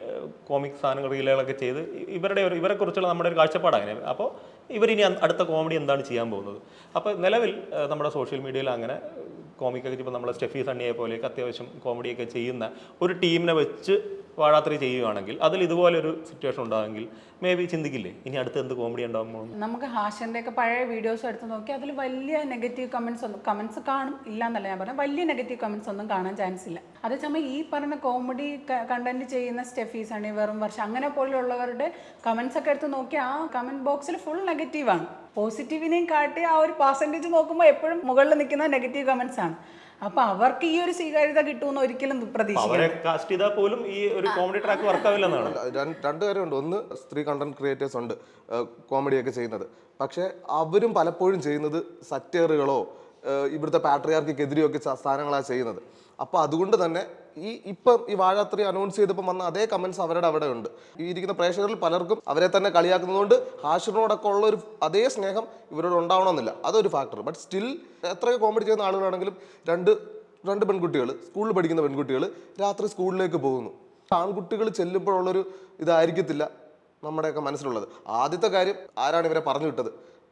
കോമിക് സാധനങ്ങൾ റീലുകളൊക്കെ ചെയ്ത് ഇവരെ കുറിച്ചുള്ള നമ്മുടെ ഒരു കാഴ്ചപ്പാട് അങ്ങനെ. അപ്പോൾ ഇവരിനി അടുത്ത കോമഡി എന്താണ് ചെയ്യാൻ പോകുന്നത്? അപ്പോൾ നിലവിൽ നമ്മുടെ സോഷ്യൽ മീഡിയയിൽ അങ്ങനെ കോമിക്കൊക്കെ ഇപ്പോൾ നമ്മളെ സ്റ്റെഫി സണ്ണിയെ പോലെയൊക്കെ അത്യാവശ്യം കോമഡിയൊക്കെ ചെയ്യുന്ന ഒരു ടീമിനെ വെച്ച് വാഴ 3 ചെയ്യുകയാണെങ്കിൽ അതിൽ ഇതുപോലൊരു സിറ്റുവേഷൻ ഉണ്ടാകുമെങ്കിൽ മേ ബി ചിന്തിക്കില്ലേ ഇനി അടുത്ത് എന്ത് കോമഡി ഉണ്ടാകുമ്പോൾ? നമുക്ക് ഹാഷിറിൻ്റെയൊക്കെ പഴയ വീഡിയോസ് എടുത്ത് നോക്കി അതിൽ വലിയ നെഗറ്റീവ് കമൻസ് കാണും, ഇല്ല എന്നല്ല ഞാൻ പറഞ്ഞത്. വലിയ നെഗറ്റീവ് കമൻസ് ഒന്നും കാണാൻ ചാൻസ് ഇല്ല. അതേസമയം ഈ പറഞ്ഞ കോമഡി കണ്ടന്റ് ചെയ്യുന്ന സ്റ്റെഫി സണ്ണി, വെറും വർഷം അങ്ങനെ പോലെയുള്ളവരുടെ കമൻസ് ഒക്കെ എടുത്ത് നോക്കി ആ കമന്റ് ബോക്സിൽ ഫുൾ നെഗറ്റീവാണ്. പോസിറ്റീവിനെയും കാട്ടി ആ ഒരു പെർസെൻറ്റേജ് നോക്കുമ്പോൾ എപ്പോഴും മുകളിൽ നിൽക്കുന്ന നെഗറ്റീവ് കമൻസ് ആണ്. അപ്പൊ അവർക്ക് ഈ ഒരു സ്വീകാര്യത കിട്ടുമെന്ന് ഒരിക്കലും പ്രതീക്ഷിക്കില്ല. പോലും ഈ ഒരു കോമഡി ട്രാക്ക് വർക്കാവില്ലെന്നാണ്. 2 കാര്യമുണ്ട്. ഒന്ന്, സ്ത്രീ കണ്ടന്റ് ക്രിയേറ്റേഴ്സ് ഉണ്ട് കോമഡിയൊക്കെ ചെയ്യുന്നത്. പക്ഷെ അവരും പലപ്പോഴും ചെയ്യുന്നത് സറ്റയറുകളോ ഇവിടുത്തെ പാട്രിയാർക്കിക്കെതിരെയൊക്കെ സ്ഥാനങ്ങളാണ് ചെയ്യുന്നത്. അപ്പോൾ അതുകൊണ്ട് തന്നെ ഇപ്പം ഈ വാഴ 3 അനൗൺസ് ചെയ്തപ്പോൾ വന്ന അതേ കമന്റ്സ് അവരുടെ അവിടെ ഉണ്ട്. ഈ ഇരിക്കുന്ന പ്രേക്ഷകരിൽ പലർക്കും അവരെ തന്നെ കളിയാക്കുന്നതുകൊണ്ട് ഹാഷിറിനോടൊക്കെ ഉള്ള ഒരു അതേ സ്നേഹം ഇവരോട് ഉണ്ടാവണമെന്നില്ല, അതൊരു ഫാക്ടർ. ബട്ട് സ്റ്റിൽ എത്രയൊക്കെ കോമഡി ചെയ്യുന്ന ആളുകളാണെങ്കിലും 2 പെൺകുട്ടികൾ, സ്കൂളിൽ പഠിക്കുന്ന പെൺകുട്ടികൾ രാത്രി സ്കൂളിലേക്ക് പോകുന്നു. ആൺകുട്ടികൾ ചെല്ലുമ്പോഴുള്ളൊരു ഇതായിരിക്കത്തില്ല നമ്മുടെയൊക്കെ മനസ്സിലുള്ളത്. ആദ്യത്തെ കാര്യം, ആരാണ് ഇവരെ പറഞ്ഞു വിട്ടത്?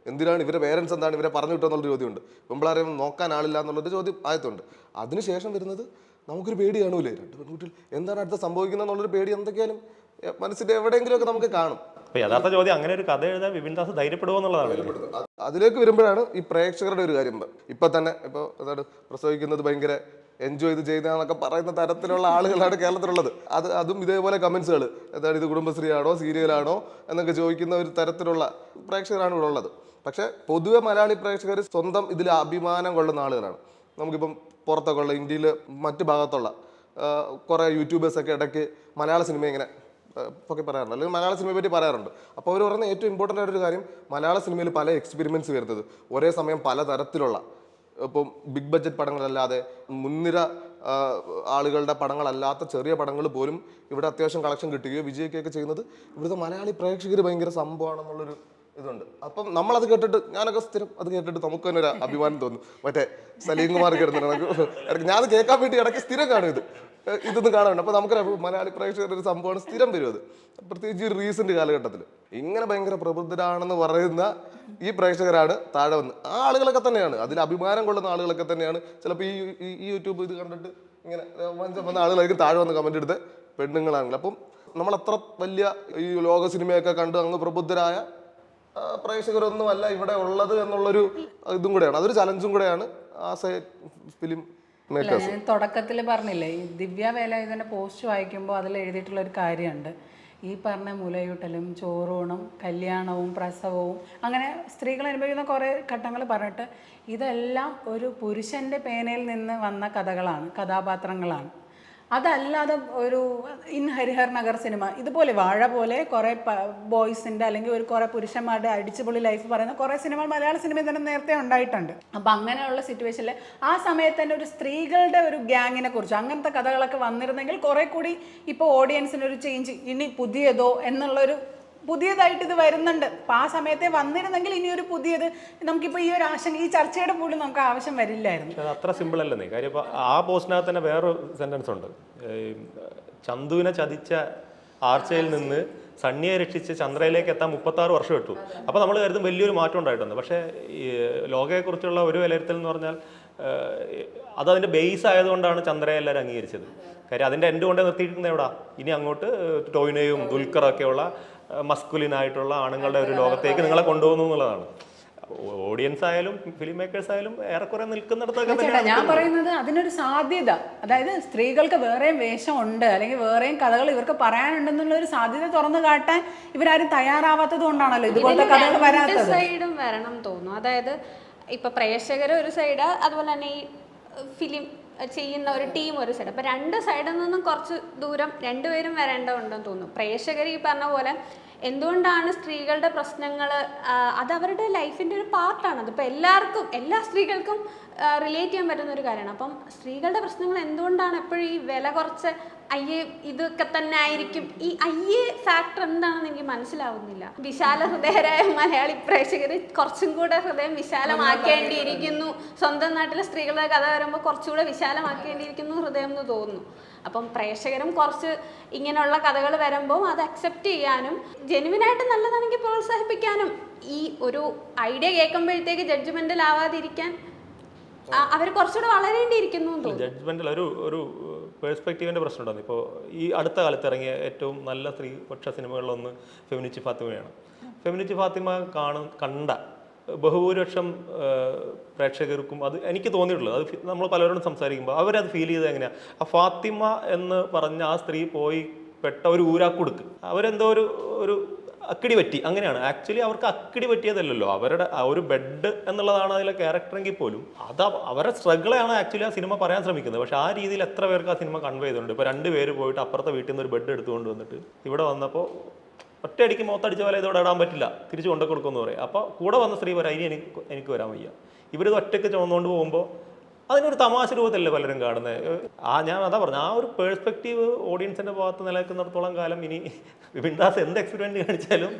എന്തിനാണ് ഇവരെ പേരൻസ് എന്താണ് ഇവരെ പറഞ്ഞു വിട്ടതെന്നുള്ളൊരു ചോദ്യമുണ്ട്. പെമ്പിളാരെയും നോക്കാൻ ആളില്ല എന്നുള്ളൊരു ചോദ്യം ആദ്യത്തുണ്ട്. അതിനുശേഷം വരുന്നത് നമുക്കൊരു പേടി കാണൂലേ, 2 പെൺകുട്ടികൾ എന്താണ് അടുത്ത് സംഭവിക്കുന്നത് എന്നുള്ളൊരു പേടി എന്തൊക്കെയാലും മനസ്സിന്റെ എവിടെയെങ്കിലുമൊക്കെ നമുക്ക് കാണും. യഥാർത്ഥ ചോദ്യം, അങ്ങനെ ഒരു കഥ എഴുതാൻ വിപിൻദാസ് ധൈര്യപ്പെടുമോ എന്നുള്ളതാണ്. അതിലേക്ക് വരുമ്പോഴാണ് ഈ പ്രേക്ഷകരുടെ ഒരു കാര്യം. ഇപ്പൊ തന്നെ എന്താണ് പ്രസവിക്കുന്നത് ഭയങ്കര എൻജോയ് ചെയ്യുന്നതൊക്കെ പറയുന്ന തരത്തിലുള്ള ആളുകളാണ് കേരളത്തിലുള്ളത്. അതും ഇതേപോലെ കമന്റ്സുകൾ, എന്താണ് ഇത് കുടുംബശ്രീ ആണോ സീരിയലാണോ എന്നൊക്കെ ചോദിക്കുന്ന ഒരു തരത്തിലുള്ള പ്രേക്ഷകരാണ് ഇവിടെ ഉള്ളത്. പക്ഷെ പൊതുവെ മലയാളി പ്രേക്ഷകർ സ്വന്തം ഇതിൽ അഭിമാനം കൊള്ളുന്ന ആളുകളാണ്. നമുക്കിപ്പം പുറത്തൊക്കെ ഉള്ള ഇന്ത്യയിൽ മറ്റു ഭാഗത്തുള്ള കുറേ യൂട്യൂബേഴ്സൊക്കെ ഇടയ്ക്ക് മലയാള സിനിമ ഇങ്ങനെ ഒക്കെ പറയാറുണ്ട്, അല്ലെങ്കിൽ മലയാള സിനിമയെ പറ്റി പറയാറുണ്ട്. അപ്പോൾ അവർ പറയുന്ന ഏറ്റവും ഇമ്പോർട്ടൻ്റ് ആയിട്ടൊരു കാര്യം, മലയാള സിനിമയിൽ പല എക്സ്പെരിമെൻറ്റ്സ് വരുന്നത്, ഒരേ സമയം പല തരത്തിലുള്ള ഇപ്പം ബിഗ് ബഡ്ജറ്റ് പടങ്ങളല്ലാതെ മുൻനിര ആളുകളുടെ പടങ്ങളല്ലാത്ത ചെറിയ പടങ്ങൾ പോലും ഇവിടെ അത്യാവശ്യം കളക്ഷൻ കിട്ടുകയോ വിജയിക്കുകയൊക്കെ ചെയ്യുന്നത് ഇവിടുത്തെ മലയാളി പ്രേക്ഷകർ ഭയങ്കര സംഭവമാണെന്നുള്ളൊരു ഇതുണ്ട്. അപ്പം നമ്മളത് കേട്ടിട്ട് ഞാനൊക്കെ സ്ഥിരം അത് കേട്ടിട്ട് നമുക്ക് തന്നെ ഒരു അഭിമാനം തോന്നും. മറ്റേ സലീം കുമാർ കേടുന്നുണ്ട്, ഞാൻ കേൾക്കാൻ വേണ്ടി ഇടയ്ക്ക് സ്ഥിരം കാണും ഇതൊന്നും കാണാറുണ്ട്. അപ്പോൾ നമുക്കൊരു മലയാളി പ്രേക്ഷകരുടെ ഒരു സംഭവമാണ്, സ്ഥിരം വരും അത്, പ്രത്യേകിച്ച് ഈ റീസെന്റ് കാലഘട്ടത്തിൽ. ഇങ്ങനെ ഭയങ്കര പ്രബുദ്ധരാണെന്ന് പറയുന്ന ഈ പ്രേക്ഷകരാണ് താഴെ വന്ന് ആ ആളുകളൊക്കെ തന്നെയാണ്, അതിൽ അഭിമാനം കൊള്ളുന്ന ആളുകളൊക്കെ തന്നെയാണ്. ചിലപ്പോൾ ഈ യൂട്യൂബ് ഇത് കണ്ടിട്ട് ഇങ്ങനെ വന്ന ആളുകളായിരിക്കും താഴെ വന്ന് കമന്റ് എടുത്ത് പെണ്ണുങ്ങളാണെങ്കിൽ. അപ്പം നമ്മൾ അത്ര വലിയ ഈ ലോക സിനിമയൊക്കെ കണ്ട് അങ്ങ് പ്രബുദ്ധരായ പ്രേക്ഷകരൊന്നുമല്ല ഇവിടെ ഉള്ളത് എന്നുള്ളൊരു ഇതും കൂടെയാണ്, അതൊരു ചലഞ്ചും കൂടെയാണ് ആസ് എ ഫിലിം മേക്കേഴ്സ്. ഞാൻ തുടക്കത്തിൽ പറഞ്ഞില്ലേ, ഈ ദിവ്യ വേലായുധൻ്റെ പോസ്റ്റ് വായിക്കുമ്പോൾ അതിൽ എഴുതിയിട്ടുള്ളൊരു കാര്യമുണ്ട്. ഈ പറഞ്ഞ മുലയൂട്ടലും ചോറൂണും കല്യാണവും പ്രസവവും അങ്ങനെ സ്ത്രീകൾ അനുഭവിക്കുന്ന കുറേ ഘട്ടങ്ങൾ പറഞ്ഞിട്ട് ഇതെല്ലാം ഒരു പുരുഷൻ്റെ പേനയിൽ നിന്ന് വന്ന കഥകളാണ്, കഥാപാത്രങ്ങളാണ്. അതല്ലാതെ ഒരു ഇൻ ഹരിഹർ നഗർ സിനിമ ഇതുപോലെ വാഴ പോലെ കുറേ ബോയ്സിൻ്റെ അല്ലെങ്കിൽ ഒരു കുറേ പുരുഷന്മാരുടെ അടിച്ചുപൊളി ലൈഫ് പറയുന്ന കുറേ സിനിമകൾ മലയാള സിനിമയിൽ തന്നെ നേരത്തെ ഉണ്ടായിട്ടുണ്ട്. അപ്പം അങ്ങനെയുള്ള സിറ്റുവേഷനിൽ ആ സമയത്ത് തന്നെ ഒരു സ്ത്രീകളുടെ ഒരു ഗ്യാങ്ങിനെ കുറിച്ച് അങ്ങനത്തെ കഥകളൊക്കെ വന്നിരുന്നെങ്കിൽ കുറേ കൂടി ഇപ്പോൾ ഓഡിയൻസിനൊരു ചേഞ്ച്, ഇനി പുതിയതോ എന്നുള്ളൊരു പുതിയതായിട്ട് ഇത് വരുന്നുണ്ട്. അപ്പം ആ സമയത്തെ വന്നിരുന്നെങ്കിൽ ഇനിയൊരു പുതിയത് നമുക്കിപ്പോൾ ഈ ഒരു ആശങ്ക ഈ ചർച്ചയുടെ പോലും നമുക്ക് ആവശ്യം വരില്ലായിരുന്നു. അത് അത്ര സിമ്പിൾ അല്ലെന്നേ കാര്യം. ഇപ്പോൾ ആ പോസ്റ്റിനകത്ത് തന്നെ വേറൊരു സെൻറ്റൻസ് ഉണ്ട്, ചന്തുവിനെ ചതിച്ച ആർച്ചയിൽ നിന്ന് സണ്ണിയെ രക്ഷിച്ച് ചന്ദ്രയിലേക്ക് എത്താൻ 36 വർഷം ഇട്ടു. അപ്പോൾ നമ്മൾ കരുതും വലിയൊരു മാറ്റം ഉണ്ടായിട്ടുണ്ട്. പക്ഷേ ഈ ലോകയെക്കുറിച്ചുള്ള ഒരു വിലയിരുത്തൽ എന്ന് പറഞ്ഞാൽ അതതിൻ്റെ ബേസ് ആയതുകൊണ്ടാണ് ചന്ദ്രയെ എല്ലാവരും അംഗീകരിച്ചത്. കാര്യം അതിൻ്റെ എൻഡ് കൊണ്ടേ നിർത്തിയിരിക്കുന്നത് എവിടാ, ഇനി അങ്ങോട്ട് ടോയിനയും ദുൽഖറൊക്കെയുള്ള മസ്കുലിനായിട്ടുള്ള ആണുങ്ങളുടെ ഒരു ലോകത്തേക്ക് നിങ്ങളെ കൊണ്ടുപോകുന്നു എന്നുള്ളതാണ്. ഓഡിയൻസ് ആയാലും ഫിലിം മേക്കേഴ്സ് ആയാലും ഏറെക്കുറെ നിൽക്കുന്നിടത്തൊക്കെ ഞാൻ പറയുന്നത് അതിനൊരു സാധ്യത, അതായത് സ്ത്രീകൾക്ക് വേറെയും വേഷമുണ്ട് അല്ലെങ്കിൽ വേറെയും കഥകൾ ഇവർക്ക് പറയാനുണ്ടെന്നുള്ള ഒരു സാധ്യത തുറന്നു കാട്ടാൻ ഇവരാരും തയ്യാറാവാത്തത് കൊണ്ടാണല്ലോ ഇതുപോലത്തെ കഥകൾ വരാത്തത്. സൈഡും വരണം തോന്നുന്നു. അതായത് ഇപ്പൊ പ്രേക്ഷകർ ഒരു സൈഡ്, അതുപോലെ തന്നെ ഈ ഫിലിം ചെയ്യുന്ന ഒരു ടീം ഒരു സൈഡ്. അപ്പോൾ രണ്ട് സൈഡിൽ നിന്നും കുറച്ച് ദൂരം രണ്ടുപേരും വരേണ്ടതുണ്ടെന്ന് തോന്നുന്നു. പ്രേക്ഷകർ ഈ പറഞ്ഞ പോലെ എന്തുകൊണ്ടാണ് സ്ത്രീകളുടെ പ്രശ്നങ്ങൾ, അത് അവരുടെ ലൈഫിൻ്റെ ഒരു പാർട്ടാണ്. അതിപ്പോൾ എല്ലാവർക്കും, എല്ലാ സ്ത്രീകൾക്കും റിലേറ്റ് ചെയ്യാൻ പറ്റുന്ന ഒരു കാര്യമാണ്. അപ്പം സ്ത്രീകളുടെ പ്രശ്നങ്ങൾ എന്തുകൊണ്ടാണ് എപ്പോഴും ഈ വില കുറച്ച് അയ്യേ ഇതൊക്കെ തന്നെ ആയിരിക്കും, ഈ അയ്യേ ഫാക്ടർ എന്താണെന്ന് എനിക്ക് മനസ്സിലാവുന്നില്ല. വിശാല ഹൃദയരായ മലയാളി പ്രേക്ഷകർ കുറച്ചും കൂടെ ഹൃദയം വിശാലമാക്കേണ്ടിയിരിക്കുന്നു. സ്വന്തം നാട്ടിലെ സ്ത്രീകളുടെ കഥ വരുമ്പോൾ കുറച്ചുകൂടെ വിശാലമാക്കേണ്ടിയിരിക്കുന്നു ഹൃദയം എന്ന് തോന്നുന്നു. അപ്പം പ്രേക്ഷകരും കുറച്ച് ഇങ്ങനെയുള്ള കഥകൾ വരുമ്പോൾ അത് അക്സെപ്റ്റ് ചെയ്യാനും ജെനുവിനായിട്ട് നല്ലതാണെങ്കിൽ പ്രോത്സാഹിപ്പിക്കാനും ഈ ഒരു ഐഡിയ കേൾക്കുമ്പോഴത്തേക്ക് ജഡ്ജ്മെന്റൽ ആവാതിരിക്കാൻ അവർ കുറച്ചുകൂടെ വളരേണ്ടിയിരിക്കുന്നു എന്ന് തോന്നുന്നു. ജഡ്ജ്മെന്റിൽ ഒരു പേഴ്സ്പെക്റ്റീവിൻ്റെ പ്രശ്നമുണ്ടായിരുന്നു. ഇപ്പോൾ ഈ അടുത്ത കാലത്ത് ഇറങ്ങിയ ഏറ്റവും നല്ല സ്ത്രീപക്ഷ സിനിമകളിലൊന്ന് ഫെമിനിസ്റ്റ് ഫാത്തിമയാണ്. ഫെമിനിസ്റ്റ് ഫാത്തിമ കണ്ട ബഹുഭൂരിപക്ഷം പ്രേക്ഷകർക്കും അത് എനിക്ക് തോന്നിയിട്ടുള്ളത്, അത് നമ്മൾ പലരോടും സംസാരിക്കുമ്പോൾ അവരത് ഫീൽ ചെയ്തത് എങ്ങനെയാണ്, ആ ഫാത്തിമ എന്ന് പറഞ്ഞ ആ സ്ത്രീ പോയി പെട്ട ഒരു ഊരാക്കുടുക്ക്, അവരെന്തോ ഒരു അക്കിടി പറ്റി, അങ്ങനെയാണ്. ആക്ച്വലി അവർക്ക് അക്കിടി പറ്റിയതല്ലല്ലോ, അവരുടെ ആ ഒരു ബെഡ് എന്നുള്ളതാണ് അതിലെ ക്യാരക്ടറെങ്കിൽ പോലും അത് അവരുടെ സ്ട്രഗിളാണ് ആക്ച്വലി ആ സിനിമ പറയാൻ ശ്രമിക്കുന്നത്. പക്ഷെ ആ രീതിയിൽ എത്ര പേർക്ക് ആ സിനിമ കൺവേ ചെയ്തിട്ടുണ്ട്. ഇപ്പോൾ 2 പേര് പോയിട്ട് അപ്പുറത്തെ വീട്ടിൽ നിന്ന് ഒരു ബെഡ് എടുത്തുകൊണ്ട് വന്നിട്ട് ഇവിടെ വന്നപ്പോൾ ഒറ്റയടിക്ക് മുഖത്തടിച്ച പോലെ ഇതോടെ ഇടാൻ പറ്റില്ല, തിരിച്ചു കൊണ്ടു കൊടുക്കുമെന്ന് പറയും. അപ്പോൾ കൂടെ വന്ന സ്ത്രീ പറയാം ഇനി എനിക്ക് വരാൻ വയ്യ. ഇവരിത് ഒറ്റയ്ക്ക് ചുമന്നുകൊണ്ട് പോകുമ്പോൾ അതിനൊരു തമാശ രൂപത്തിലല്ലേ പലരും കാണുന്നത്. ഞാൻ അതാ പറഞ്ഞു, ആ ഒരു പേഴ്സ്പെക്റ്റീവ് ഓഡിയൻസിൻ്റെ ഭാഗത്ത് നിലനിൽക്കുന്നിടത്തോളം കാലം ഇനി ബിൻദാസ് എന്ത് എക്സ്പെരിമെൻറ്റ് കാണിച്ചാലും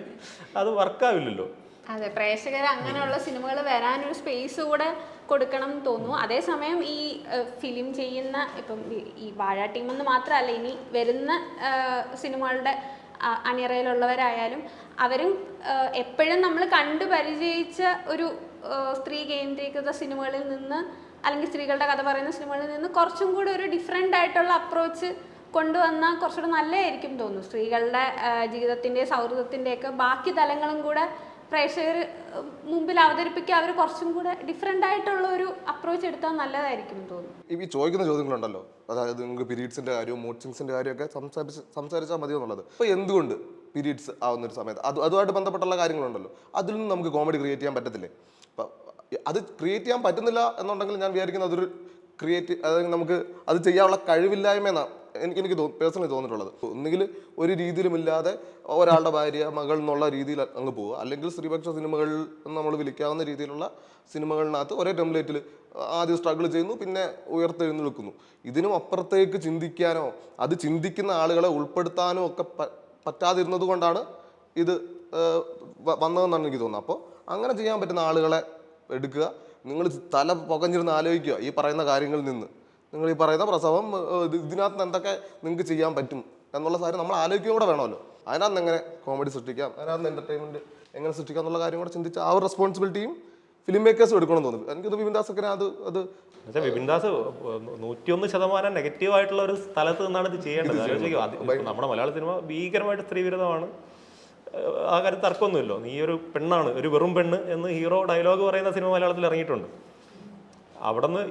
അത് വർക്കാവില്ലല്ലോ. അതെ, പ്രേക്ഷകർ അങ്ങനെയുള്ള സിനിമകൾ വരാനൊരു സ്പേസ് കൂടെ കൊടുക്കണം എന്ന് തോന്നുന്നു. അതേസമയം ഈ ഫിലിം ചെയ്യുന്ന ഇപ്പം ഈ വാഴ ടീമെന്ന് മാത്രമല്ല, ഇനി വരുന്ന സിനിമകളുടെ അണിയറയിലുള്ളവരായാലും അവരും എപ്പോഴും നമ്മൾ കണ്ടു പരിചയിച്ച ഒരു സ്ത്രീ കേന്ദ്രീകൃത സിനിമകളിൽ നിന്ന് അല്ലെങ്കിൽ സ്ത്രീകളുടെ കഥ പറയുന്ന സിനിമകളിൽ നിന്ന് കുറച്ചും കൂടി ഒരു ഡിഫറെൻ്റ് ആയിട്ടുള്ള അപ്രോച്ച് കൊണ്ടുവന്നാൽ കുറച്ചുകൂടെ നല്ലതായിരിക്കും തോന്നുന്നു. സ്ത്രീകളുടെ ജീവിതത്തിൻ്റെ സൗഹൃദത്തിൻ്റെയൊക്കെ ബാക്കി തലങ്ങളും കൂടെ പ്രേക്ഷകർ മുമ്പിൽ അവതരിപ്പിക്കുക, അവർ കുറച്ചും കൂടെ ഡിഫറെൻ്റ് ആയിട്ടുള്ള ഒരു അപ്രോച്ച് എടുത്താൽ നല്ലതായിരിക്കും തോന്നുന്നു. ഈ ചോദിക്കുന്ന ചോദ്യങ്ങളുണ്ടല്ലോ, അതായത് നിങ്ങൾക്ക് പീരീഡ്സിൻ്റെ കാര്യവും മൂഡ് സ്വിങ്സിൻ്റെ കാര്യമൊക്കെ സംസാരിച്ചാൽ മതി എന്നുള്ളത്. അപ്പോൾ എന്തുകൊണ്ട് പീരീഡ്സ് ആവുന്നൊരു സമയത്ത് അതുമായിട്ട് ബന്ധപ്പെട്ടുള്ള കാര്യങ്ങളുണ്ടല്ലോ, അതിൽ നിന്ന് നമുക്ക് കോമഡി ക്രിയേറ്റ് ചെയ്യാൻ പറ്റത്തില്ലേ? അപ്പം അത് ക്രിയേറ്റ് ചെയ്യാൻ പറ്റുന്നില്ല എന്നുണ്ടെങ്കിൽ ഞാൻ വിചാരിക്കുന്നത് അതൊരു അതായത് നമുക്ക് അത് ചെയ്യാനുള്ള കഴിവില്ലായ്മ എന്നാണ് എനിക്ക് പേഴ്സണലി തോന്നിയിട്ടുള്ളത്. ഒന്നുകിൽ ഒരു രീതിയിലുമില്ലാതെ ഒരാളുടെ ഭാര്യ മകൾ എന്നുള്ള രീതിയിൽ അങ്ങ് പോവുക, അല്ലെങ്കിൽ സ്ത്രീപക്ഷ സിനിമകൾ നമ്മൾ വിളിക്കാവുന്ന രീതിയിലുള്ള സിനിമകളിനകത്ത് ഒരേ ടെംപ്ലേറ്റിൽ ആദ്യം സ്ട്രഗിൾ ചെയ്യുന്നു, പിന്നെ ഉയർത്തെഴുന്നേൽക്കുന്നു. ഇതിനും അപ്പുറത്തേക്ക് ചിന്തിക്കാനോ അത് ചിന്തിക്കുന്ന ആളുകളെ ഉൾപ്പെടുത്താനോ ഒക്കെ പറ്റാതിരുന്നത് കൊണ്ടാണ് ഇത് വന്നതെന്നാണ് എനിക്ക് തോന്നുന്നത്. അപ്പോൾ അങ്ങനെ ചെയ്യാൻ പറ്റുന്ന ആളുകളെ എടുക്കുക. നിങ്ങൾ തല പുകഞ്ഞിരുന്ന് ആലോചിക്കുക ഈ പറയുന്ന കാര്യങ്ങളിൽ നിന്ന്. നിങ്ങൾ ഈ പറയുന്ന പ്രസവം ഇതിനകത്ത് എന്തൊക്കെ നിങ്ങൾക്ക് ചെയ്യാൻ പറ്റും എന്നുള്ള കാര്യം നമ്മൾ ആലോചിക്കുകയും കൂടെ വേണമല്ലോ. അതിനകത്ത് എങ്ങനെ കോമഡി സൃഷ്ടിക്കാം, അതിനകത്ത് എൻ്റർടൈൻമെൻറ്റ് എങ്ങനെ സൃഷ്ടിക്കാം എന്നുള്ള കാര്യം കൂടെ ചിന്തിച്ച് ആ ഒരു റെസ്പോൺസിബിലിറ്റിയും ഫിലിം മേക്കേഴ്സും എടുക്കണമെന്ന് തോന്നുന്നു. എനിക്കത് വിപിൻ ദാസൊക്കെ അത് വിപിൻ ദാസ് 101% നെഗറ്റീവായിട്ടുള്ള ഒരു സ്ഥലത്ത് നിന്നാണ് ഇത് ചെയ്യേണ്ടത്. നമ്മുടെ മലയാള സിനിമ ഭീകരമായിട്ട് സ്ത്രീവിരുദ്ധമാണ്, ആ കാര്യം തർക്കമൊന്നുമില്ലോ. നീ ഒരു പെണ്ണാണ്, ഒരു വെറും പെണ്ണ് എന്ന് ഹീറോ ഡയലോഗ് പറയുന്ന സിനിമ മലയാളത്തിൽ ഇറങ്ങിയിട്ടുണ്ട്. അവിടെ നിന്ന്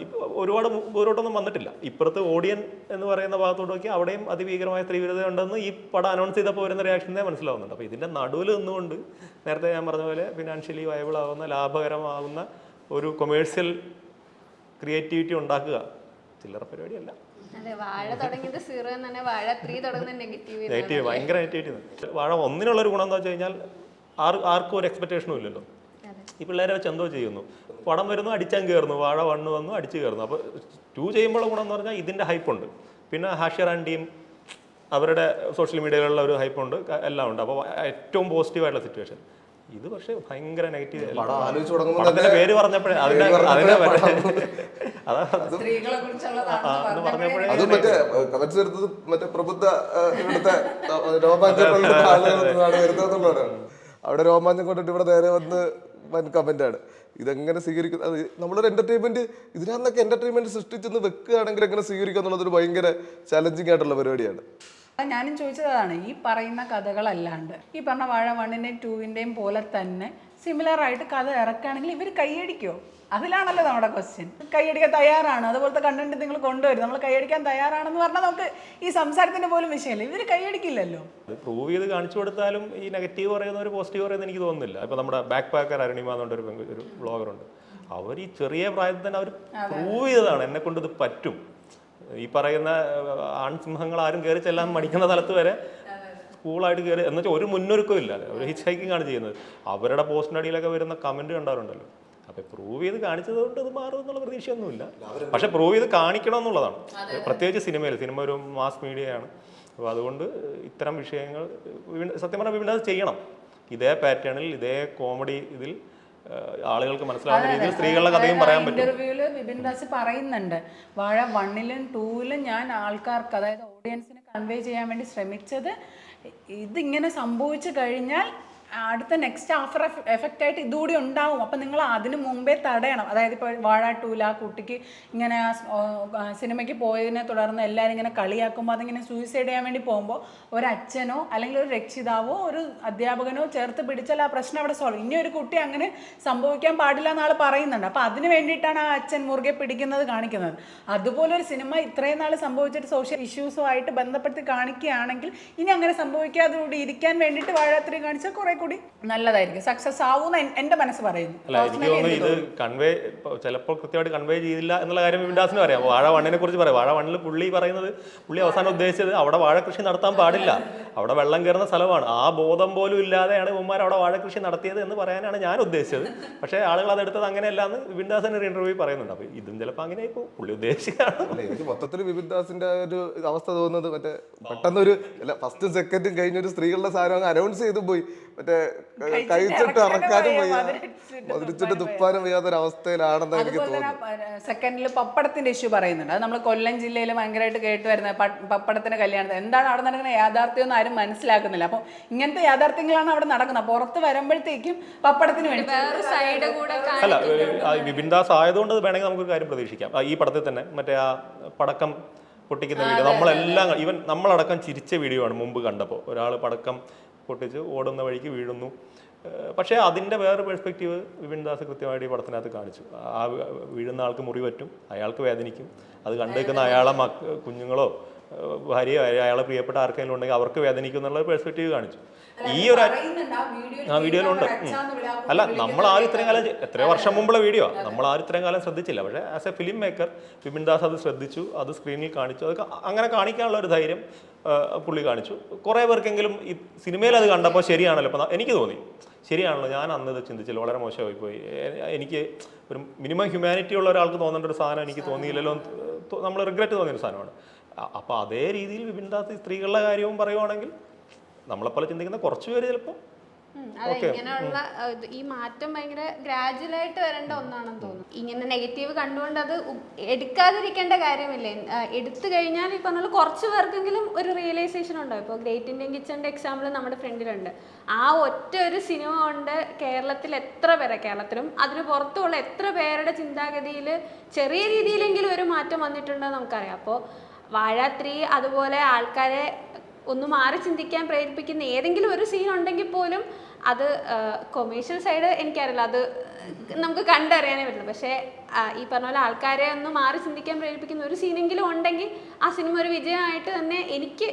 ഒരുപാട് ദൂരോട്ടൊന്നും വന്നിട്ടില്ല. ഇപ്പുറത്ത് ഓഡിയൻ എന്ന് പറയുന്ന ഭാഗത്തോട്ട് നോക്കി അവിടെയും അതിഭീകരമായ സ്ത്രീവിരുദ്ധത ഉണ്ടെന്ന് ഈ പടം അനൗൺസ് ചെയ്തപ്പോൾ വരുന്ന റിയാക്ഷനെ മനസ്സിലാവുന്നുണ്ട്. അപ്പോൾ ഇതിൻ്റെ നടുവിൽ നിന്നുകൊണ്ട് നേരത്തെ ഞാൻ പറഞ്ഞ പോലെ ഫിനാൻഷ്യലി വയബിൾ ആവുന്ന, ലാഭകരമാകുന്ന ഒരു കൊമേഴ്സ്യൽ ക്രിയേറ്റിവിറ്റി ഉണ്ടാക്കുക ചില്ലറ പരിപാടിയല്ല. നെഗറ്റീവ്, ഭയങ്കര നെഗറ്റിവിറ്റി. വാഴ 1 ഗുണം എന്താ വെച്ച് കഴിഞ്ഞാൽ ആർക്കും ഒരു എക്സ്പെക്ടേഷനും ഇല്ലല്ലോ. ഈ പിള്ളേരെ വെച്ച് എന്തോ ചെയ്യുന്നു, പടം വരുന്നു അടിച്ചാൻ കയറുന്നു, വാഴ 1 വന്നു അടിച്ച് കയറുന്നു. അപ്പോൾ 2 ചെയ്യുമ്പോഴുള്ള ഗുണം എന്ന് പറഞ്ഞാൽ ഇതിൻ്റെ ഹൈപ്പുണ്ട്, പിന്നെ ഹാഷിർ ആൻഡ് ടീം അവരുടെ സോഷ്യൽ മീഡിയയിലുള്ള ഒരു ഹൈപ്പുണ്ട്, എല്ലാം ഉണ്ട്. അപ്പോൾ ഏറ്റവും പോസിറ്റീവായിട്ടുള്ള സിറ്റുവേഷൻ. ഇത് പക്ഷേ ഭയങ്കര നെഗറ്റീവ്. പടത്തിന്റെ പേര് പറഞ്ഞപ്പോഴേ അതും മറ്റേ പ്രബുദ്ധ ഇവിടുത്തെ രോമാഞ്ചം വരുന്നതെന്നുള്ളതാണ്. അവിടെ രോമാഞ്ചം കൊണ്ടിട്ട് ഇവിടെ നേരെ വന്ന് കമന്റാണ്. ഇതെങ്ങനെ സ്വീകരിക്കും? അത് നമ്മളൊരു എന്റർടൈൻമെന്റ് ഇതിനകത്തൊക്കെ എന്റർടൈൻമെന്റ് സൃഷ്ടിച്ചെന്ന് വെക്കുകയാണെങ്കിൽ എങ്ങനെ സ്വീകരിക്കുക എന്നുള്ളതൊരു ഭയങ്കര ചലഞ്ചിങ് ആയിട്ടുള്ള പരിപാടിയാണ്. ഞാനും ചോദിച്ചതാണ്, ഈ പറയുന്ന കഥകളല്ലാണ്ട് ഈ പറഞ്ഞ വാഴ 1-ന്റെയും 2-ന്റെയും പോലെ തന്നെ സിമിലർ ആയിട്ട് കഥ ഇറക്കുകയാണെങ്കിൽ ഇവർ കൈയടിക്കോ? അതിലാണല്ലോ നമ്മുടെ ക്വസ്റ്റ്യൻ. കൈയടിക്കാൻ തയ്യാറാണ്, അതുപോലത്തെ കണ്ടന്റ് നിങ്ങൾ കൊണ്ടുവരും, നമ്മൾ കൈയടിക്കാൻ തയ്യാറാണെന്ന് പറഞ്ഞാൽ നമുക്ക് ഈ സംസാരത്തിന്റെ പോലും വിഷയമല്ല. ഇവർ കൈയടിക്കില്ലല്ലോ. പ്രൂവ് ചെയ്ത് കാണിച്ചു കൊടുത്താലും ഈ നെഗറ്റീവ് പറയുന്ന ഒരു പോസിറ്റീവ് പറയുന്നത് എനിക്ക് തോന്നുന്നില്ല. ഇപ്പൊ നമ്മുടെ ബാക്ക് പാക്കർ അരുണിമ എന്ന് പറഞ്ഞൊരു ഒരു വ്ളോഗറുണ്ട്. അവർ ഈ ചെറിയ പ്രായത്തിൽ തന്നെ അവർ പ്രൂവ് ചെയ്തതാണ് എന്നെ കൊണ്ട് ഇത് പറ്റും. ഈ പറയുന്ന ആൺസിംഹങ്ങൾ ആരും കയറി ചെല്ലാൻ മടിക്കുന്ന സ്ഥലത്ത് വരെ കൂളായിട്ട് കയറി, എന്നുവെച്ചാൽ ഒരു മുന്നൊരുക്കവും ഇല്ല, ഒരു ഹിച്ച് ഹൈക്കിംഗ് ആണ് ചെയ്യുന്നത്. അവരുടെ പോസ്റ്റിൻ്റെ അടിയിലൊക്കെ വരുന്ന കമന്റ് കണ്ടാറുണ്ടല്ലോ. അപ്പോൾ പ്രൂവ് ചെയ്ത് കാണിച്ചത് കൊണ്ട് ഇത് മാറും എന്നുള്ള പ്രതീക്ഷയൊന്നുമില്ല. പക്ഷെ പ്രൂവ് ചെയ്ത് കാണിക്കണം എന്നുള്ളതാണ്. പ്രത്യേകിച്ച് സിനിമയിൽ, സിനിമ ഒരു മാസ് മീഡിയയാണ്. അപ്പോൾ അതുകൊണ്ട് ഇത്തരം വിഷയങ്ങൾ സത്യം പറഞ്ഞാൽ വിപിൻ ദാസ് ചെയ്യണം. ഇതേ പാറ്റേണിൽ, ഇതേ കോമഡി ഇതിൽ ആളുകൾക്ക് മനസ്സിലാവുന്ന രീതിയിൽ സ്ത്രീകളുടെ കഥയും പറയാൻ പറ്റും. ഇന്റർവ്യൂവിൽ വിപിൻ ദാസ് പറയുന്നുണ്ട്, വാഴ 1-ലും 2-ലും ഞാൻ ആൾക്കാർക്ക്, അതായത് ഓഡിയൻസിന് കൺവേ ചെയ്യാൻ വേണ്ടി ശ്രമിച്ചത് ഇതിങ്ങനെ സംഭവിച്ചു കഴിഞ്ഞാൽ അടുത്ത നെക്സ്റ്റ് ആഫ്റ്റർ എഫക്റ്റ് ആയിട്ട് ഇതുകൂടി ഉണ്ടാവും, അപ്പം നിങ്ങൾ അതിന് മുമ്പേ തടയണം. അതായത് ഇപ്പോൾ വാഴ 2-ൽ ആ കുട്ടിക്ക് ഇങ്ങനെ സിനിമയ്ക്ക് പോയതിനെ തുടർന്ന് എല്ലാവരും ഇങ്ങനെ കളിയാക്കുമ്പോൾ അതിങ്ങനെ സൂയിസൈഡ് ചെയ്യാൻ വേണ്ടി പോകുമ്പോൾ ഒരച്ഛനോ അല്ലെങ്കിൽ ഒരു രക്ഷിതാവോ ഒരു അധ്യാപകനോ ചേർത്ത് പിടിച്ചാൽ ആ പ്രശ്നം അവിടെ സോൾവ്. ഇനി ഒരു കുട്ടി അങ്ങനെ സംഭവിക്കാൻ പാടില്ല എന്നാൾ പറയുന്നുണ്ട്. അപ്പോൾ അതിന് വേണ്ടിയിട്ടാണ് ആ അച്ഛൻ മുറുകെ പിടിക്കുന്നത് കാണിക്കുന്നത്. അതുപോലൊരു സിനിമ ഇത്രയും നാൾ സംഭവിച്ചിട്ട് സോഷ്യൽ ഇഷ്യൂസുമായിട്ട് ബന്ധപ്പെടുത്തി കാണിക്കുകയാണെങ്കിൽ ഇനി അങ്ങനെ സംഭവിക്കാതെ ഇരിക്കാൻ വേണ്ടിയിട്ട് വാഴ 3 കാണിച്ചാൽ കുറെ കൂടി നല്ലതായിരിക്കും, സക്സസ് ആവുന്ന എൻ്റെ മനസ്സ് പറയുന്നു. അല്ല, എനിക്ക് തോന്നുന്നു ഇത് കൺവേ ചിലപ്പോൾ കൃത്യമായിട്ട് കൺവേ ചെയ്തില്ല എന്നുള്ള കാര്യം വിപിൻ ദാസിന് പറയാം. വാഴ 1-നെ കുറിച്ച് പറയാം. വാഴ 1-ൽ പുള്ളി അവസാനം ഉദ്ദേശിച്ചത് അവിടെ വാഴ കൃഷി നടത്താൻ പാടില്ല, അവിടെ വെള്ളം കയറുന്ന സ്ഥലമാണ്, ആ ബോധം പോലും ഇല്ലാതെയാണ് ഉമ്മാർ അവിടെ വാഴ കൃഷി നടത്തിയത് എന്ന് പറയാനാണ് ഞാൻ ഉദ്ദേശിച്ചത്. പക്ഷേ ആളുകൾ അതെടുത്തത് അങ്ങനെയല്ല എന്ന് വിപിൻ ദാസിന് ഒരു ഇന്റർവ്യൂ പറയുന്നുണ്ട്. അപ്പോൾ ഇതും ചിലപ്പോൾ അങ്ങനെ ഇപ്പോൾ പുള്ളി ഉദ്ദേശിക്കുകയാണ്. എനിക്ക് മൊത്തത്തിൽ വിപിൻ ദാസിന്റെ ഒരു അവസ്ഥ തോന്നുന്നത് മറ്റേ പെട്ടെന്നൊരു ഫസ്റ്റും സെക്കൻഡും കഴിഞ്ഞൊരു സ്ത്രീകളുടെ സാധനം അനൗൺസ് ചെയ്തു പോയി, മറ്റേ കഴിച്ചിട്ട് ഇറക്കാനും വയ്യ, മതിരിച്ചിട്ട് തുപ്പാനും വയ്യാത്തൊരവസ്ഥയിലാണെന്ന് എനിക്ക് തോന്നുന്നു. സെക്കൻഡിൽ പപ്പടത്തിന്റെ ഇഷ്യൂ പറയുന്നുണ്ട്. അത് നമ്മൾ കൊല്ലം ജില്ലയിൽ ഭയങ്കരമായിട്ട് കേട്ട് വരുന്നത് പപ്പടത്തിന്റെ കല്യാണത്തിന്. എന്താണ് അവിടെ നടക്കുന്ന യാഥാർത്ഥ്യം ഒന്നും ആരും മനസ്സിലാക്കുന്നില്ല. അപ്പോൾ ഇങ്ങനത്തെ യാഥാർത്ഥ്യങ്ങളാണ് അവിടെ നടക്കുന്നത്. പുറത്ത് വരുമ്പോഴത്തേക്കും പപ്പടത്തിന് വേണ്ടി അല്ല, വിപിൻ ദാസ് ആയതുകൊണ്ട് വേണമെങ്കിൽ നമുക്കൊരു കാര്യം പ്രതീക്ഷിക്കാം. ഈ പടത്തിൽ തന്നെ മറ്റേ ആ പടക്കം പൊട്ടിക്കുന്ന വീഡിയോ നമ്മളെല്ലാം, ഈവൻ നമ്മളടക്കം ചിരിച്ച വീഡിയോ ആണ് മുമ്പ് കണ്ടപ്പോൾ. ഒരാൾ പടക്കം പൊട്ടിച്ച് ഓടുന്ന വഴിക്ക് വീഴുന്നു. പക്ഷേ അതിൻ്റെ വേറെ പെർസ്പെക്റ്റീവ് വിപിൻ ദാസ് കൃത്യമായിട്ട് ഈ പടത്തിനകത്ത് കാണിച്ചു. ആ വീഴുന്ന ആൾക്ക് മുറി പറ്റും, അയാൾക്ക് വേദനിക്കും, അത് കണ്ടേക്കുന്ന അയാളെ കുഞ്ഞുങ്ങളോ ഭാര്യയോ അയാളെ പ്രിയപ്പെട്ട ആർക്കെങ്കിലും ഉണ്ടെങ്കിൽ അവർക്ക് വേദനിക്കും എന്നുള്ള പെർസ്പെക്റ്റീവ് കാണിച്ചു. ഈ ഒരു വീഡിയോയിലുണ്ട്. അല്ല, നമ്മൾ ആരും ഇത്രയും കാലം എത്രയോ വർഷം മുമ്പുള്ള വീഡിയോ നമ്മൾ ആരും ഇത്രയും കാലം ശ്രദ്ധിച്ചില്ല. പക്ഷേ as A film maker Vipin Das അത് ശ്രദ്ധിച്ചു, അത് സ്ക്രീനിൽ കാണിച്ചു. അത് അങ്ങനെ കാണിക്കാനുള്ള ഒരു ധൈര്യം പുള്ളി കാണിച്ചു. കുറേ പേർക്കെങ്കിലും ഈ സിനിമയിൽ അത് കണ്ടപ്പോൾ ശരിയാണല്ലോ, ഇപ്പം എനിക്ക് തോന്നി ശരിയാണല്ലോ, ഞാൻ അന്ന് ഇത് ചിന്തിച്ചില്ല, വളരെ മോശമായി പോയി, എനിക്ക് ഒരു മിനിമം ഹ്യൂമാനിറ്റി ഉള്ള ഒരാൾക്ക് തോന്നേണ്ട ഒരു സാധനം എനിക്ക് തോന്നിയില്ലല്ലോ, നമ്മൾ റിഗ്രറ്റ് തോന്നിയൊരു സാധനമാണ്. അപ്പോൾ അതേ രീതിയിൽ വിപിൻ ദാസ് സ്ത്രീകളുടെ കാര്യവും പറയുവാണെങ്കിൽ നമ്മളെപ്പോലെ ചിന്തിക്കുന്ന കുറച്ച് പേര് ചിലപ്പോൾ ഇങ്ങനെയുള്ള ഈ മാറ്റം ഭയങ്കര ഗ്രാജുവലായിട്ട് വരേണ്ട ഒന്നാണെന്ന് തോന്നുന്നു. ഇങ്ങനെ നെഗറ്റീവ് കണ്ടുകൊണ്ട് അത് എടുക്കാതിരിക്കേണ്ട കാര്യമില്ലേ. എടുത്തു കഴിഞ്ഞാൽ ഈ പറഞ്ഞ കുറച്ച് പേർക്കെങ്കിലും ഒരു റിയലൈസേഷൻ ഉണ്ടാവും. ഇപ്പോൾ ഗ്രേറ്റ് ഇന്ത്യൻ കിച്ചൻ്റെ എക്സാമ്പിൾ നമ്മുടെ ഫ്രണ്ടിലുണ്ട്. ആ ഒറ്റ ഒരു സിനിമ കൊണ്ട് കേരളത്തിൽ എത്ര പേരെ, കേരളത്തിലും അതിന് പുറത്തുള്ള എത്ര പേരുടെ ചിന്താഗതിയിൽ ചെറിയ രീതിയിലെങ്കിലും ഒരു മാറ്റം വന്നിട്ടുണ്ടെന്ന് നമുക്കറിയാം. അപ്പോൾ വാഴ 3 അതുപോലെ ആൾക്കാരെ ഒന്ന് മാറി ചിന്തിക്കാൻ പ്രേരിപ്പിക്കുന്ന ഏതെങ്കിലും ഒരു സീൻ ഉണ്ടെങ്കിൽ പോലും അത് കൊമേഴ്ഷ്യൽ സൈഡ് എനിക്കറിയില്ല, അത് നമുക്ക് കണ്ടറിയാനേ പറ്റുള്ളൂ. പക്ഷേ ഈ പറഞ്ഞ പോലെ ആൾക്കാരെ ഒന്ന് മാറി ചിന്തിക്കാൻ പ്രേരിപ്പിക്കുന്ന ഒരു സീനെങ്കിലും ഉണ്ടെങ്കിൽ ആ സിനിമ ഒരു വിജയമായിട്ട് തന്നെ എനിക്ക്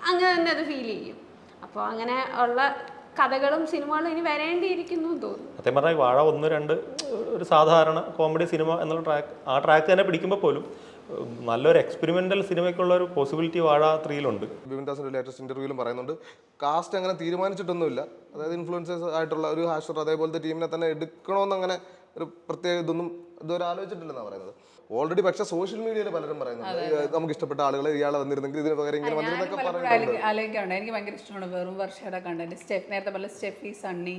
അങ്ങനെ തന്നെ അത് ഫീൽ ചെയ്യും. അപ്പോൾ അങ്ങനെ ഉള്ള കഥകളും സിനിമകളും ഇനി വരേണ്ടിയിരിക്കുന്നു തോന്നുന്നു. സത്യം പറഞ്ഞാൽ വാഴ 1, 2 ഒരു സാധാരണ കോമഡി സിനിമ എന്നുള്ള ട്രാക്ക് തന്നെ പിടിക്കുമ്പോൾ പോലും നല്ലൊരു എക്സ്പെരിമെന്റൽ സിനിമയ്ക്കുള്ള ഒരു പോസിബിലിറ്റി വാഴ 3-ലുണ്ട്. വിപിൻ ദാസിന്റെ ലേറ്റസ്റ്റ് ഇന്റർവ്യൂവിലും പറയുന്നുണ്ട്, കാസ്റ്റ് അങ്ങനെ തീരുമാനിച്ചിട്ടൊന്നുമില്ല. അതായത് ഇൻഫ്ലുവൻസേഴ്സ് ആയിട്ടുള്ള ഒരു ഹാഷർ അതേപോലത്തെ ടീമിനെ തന്നെ എടുക്കണമെന്ന് അങ്ങനെ ഒരു പ്രത്യേക ഇതുവരെ ആലോചിച്ചിട്ടില്ലെന്നാണ് പറയുന്നത്. ഓൾറെഡി പക്ഷേ സോഷ്യൽ മീഡിയയിൽ പലരും പറയുന്നത് നമുക്ക് ഇഷ്ടപ്പെട്ട ആളുകൾ ഇയാളെ വന്നിരുന്നെങ്കിൽ ഇതിന് പകരം ഇങ്ങനെ വന്നിരുന്നൊക്കെ പറയുന്നുണ്ട്. ആലോചിക്കാറുണ്ട്. എനിക്ക് ഭയങ്കര ഇഷ്ടമാണ് വെറും വർഷയുടെ കണ്ടന്റ്. നേരത്തെ പോലെ സ്റ്റെഫി, സണ്ണി,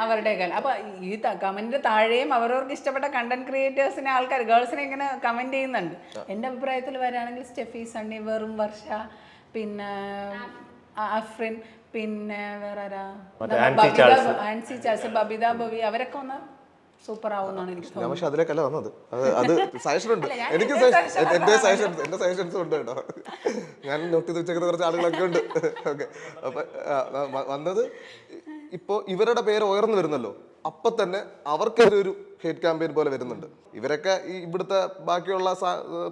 അവരുടെയൊക്കെ. അപ്പോൾ ഈ കമൻറ്റിൻ്റെ താഴെയും അവരവർക്ക് ഇഷ്ടപ്പെട്ട കണ്ടന്റ് ക്രിയേറ്റേഴ്സിനെ ആൾക്കാർ ഗേൾസിനെ ഇങ്ങനെ കമൻറ്റ് ചെയ്യുന്നുണ്ട്. എൻ്റെ അഭിപ്രായത്തിൽ വരികയാണെങ്കിൽ സ്റ്റെഫി, സണ്ണി, വെറും വർഷ, പിന്നെ അഫ്രിൻ, പിന്നെ വേറെ ആരാ, ആൻസി ചാൾസ്, ബബിത ബോബി, അവരൊക്കെ ഒന്ന് സൂപ്പർ ആവുമെന്നാണ് എനിക്ക് തോന്നുന്നത്. പക്ഷെ അതിലേക്കല്ല വന്നത്. അത് സജഷൻ ഉണ്ട്, എനിക്ക് എൻ്റെ സജഷൻസ് ഉണ്ട് കേട്ടോ. ഞാൻ നോട്ട് ചെയ്ത് വെച്ചേക്കുന്ന കുറച്ച് ആളുകളൊക്കെ ഉണ്ട്. ഓക്കെ, അപ്പം വന്നത് ഇപ്പോൾ ഇവരുടെ പേര് ഉയർന്നു വരുന്നല്ലോ, അപ്പം തന്നെ അവർക്കൊരു ഹേറ്റ് ക്യാമ്പയിൻ പോലെ വരുന്നുണ്ട്. ഇവരൊക്കെ ഈ ഇവിടുത്തെ ബാക്കിയുള്ള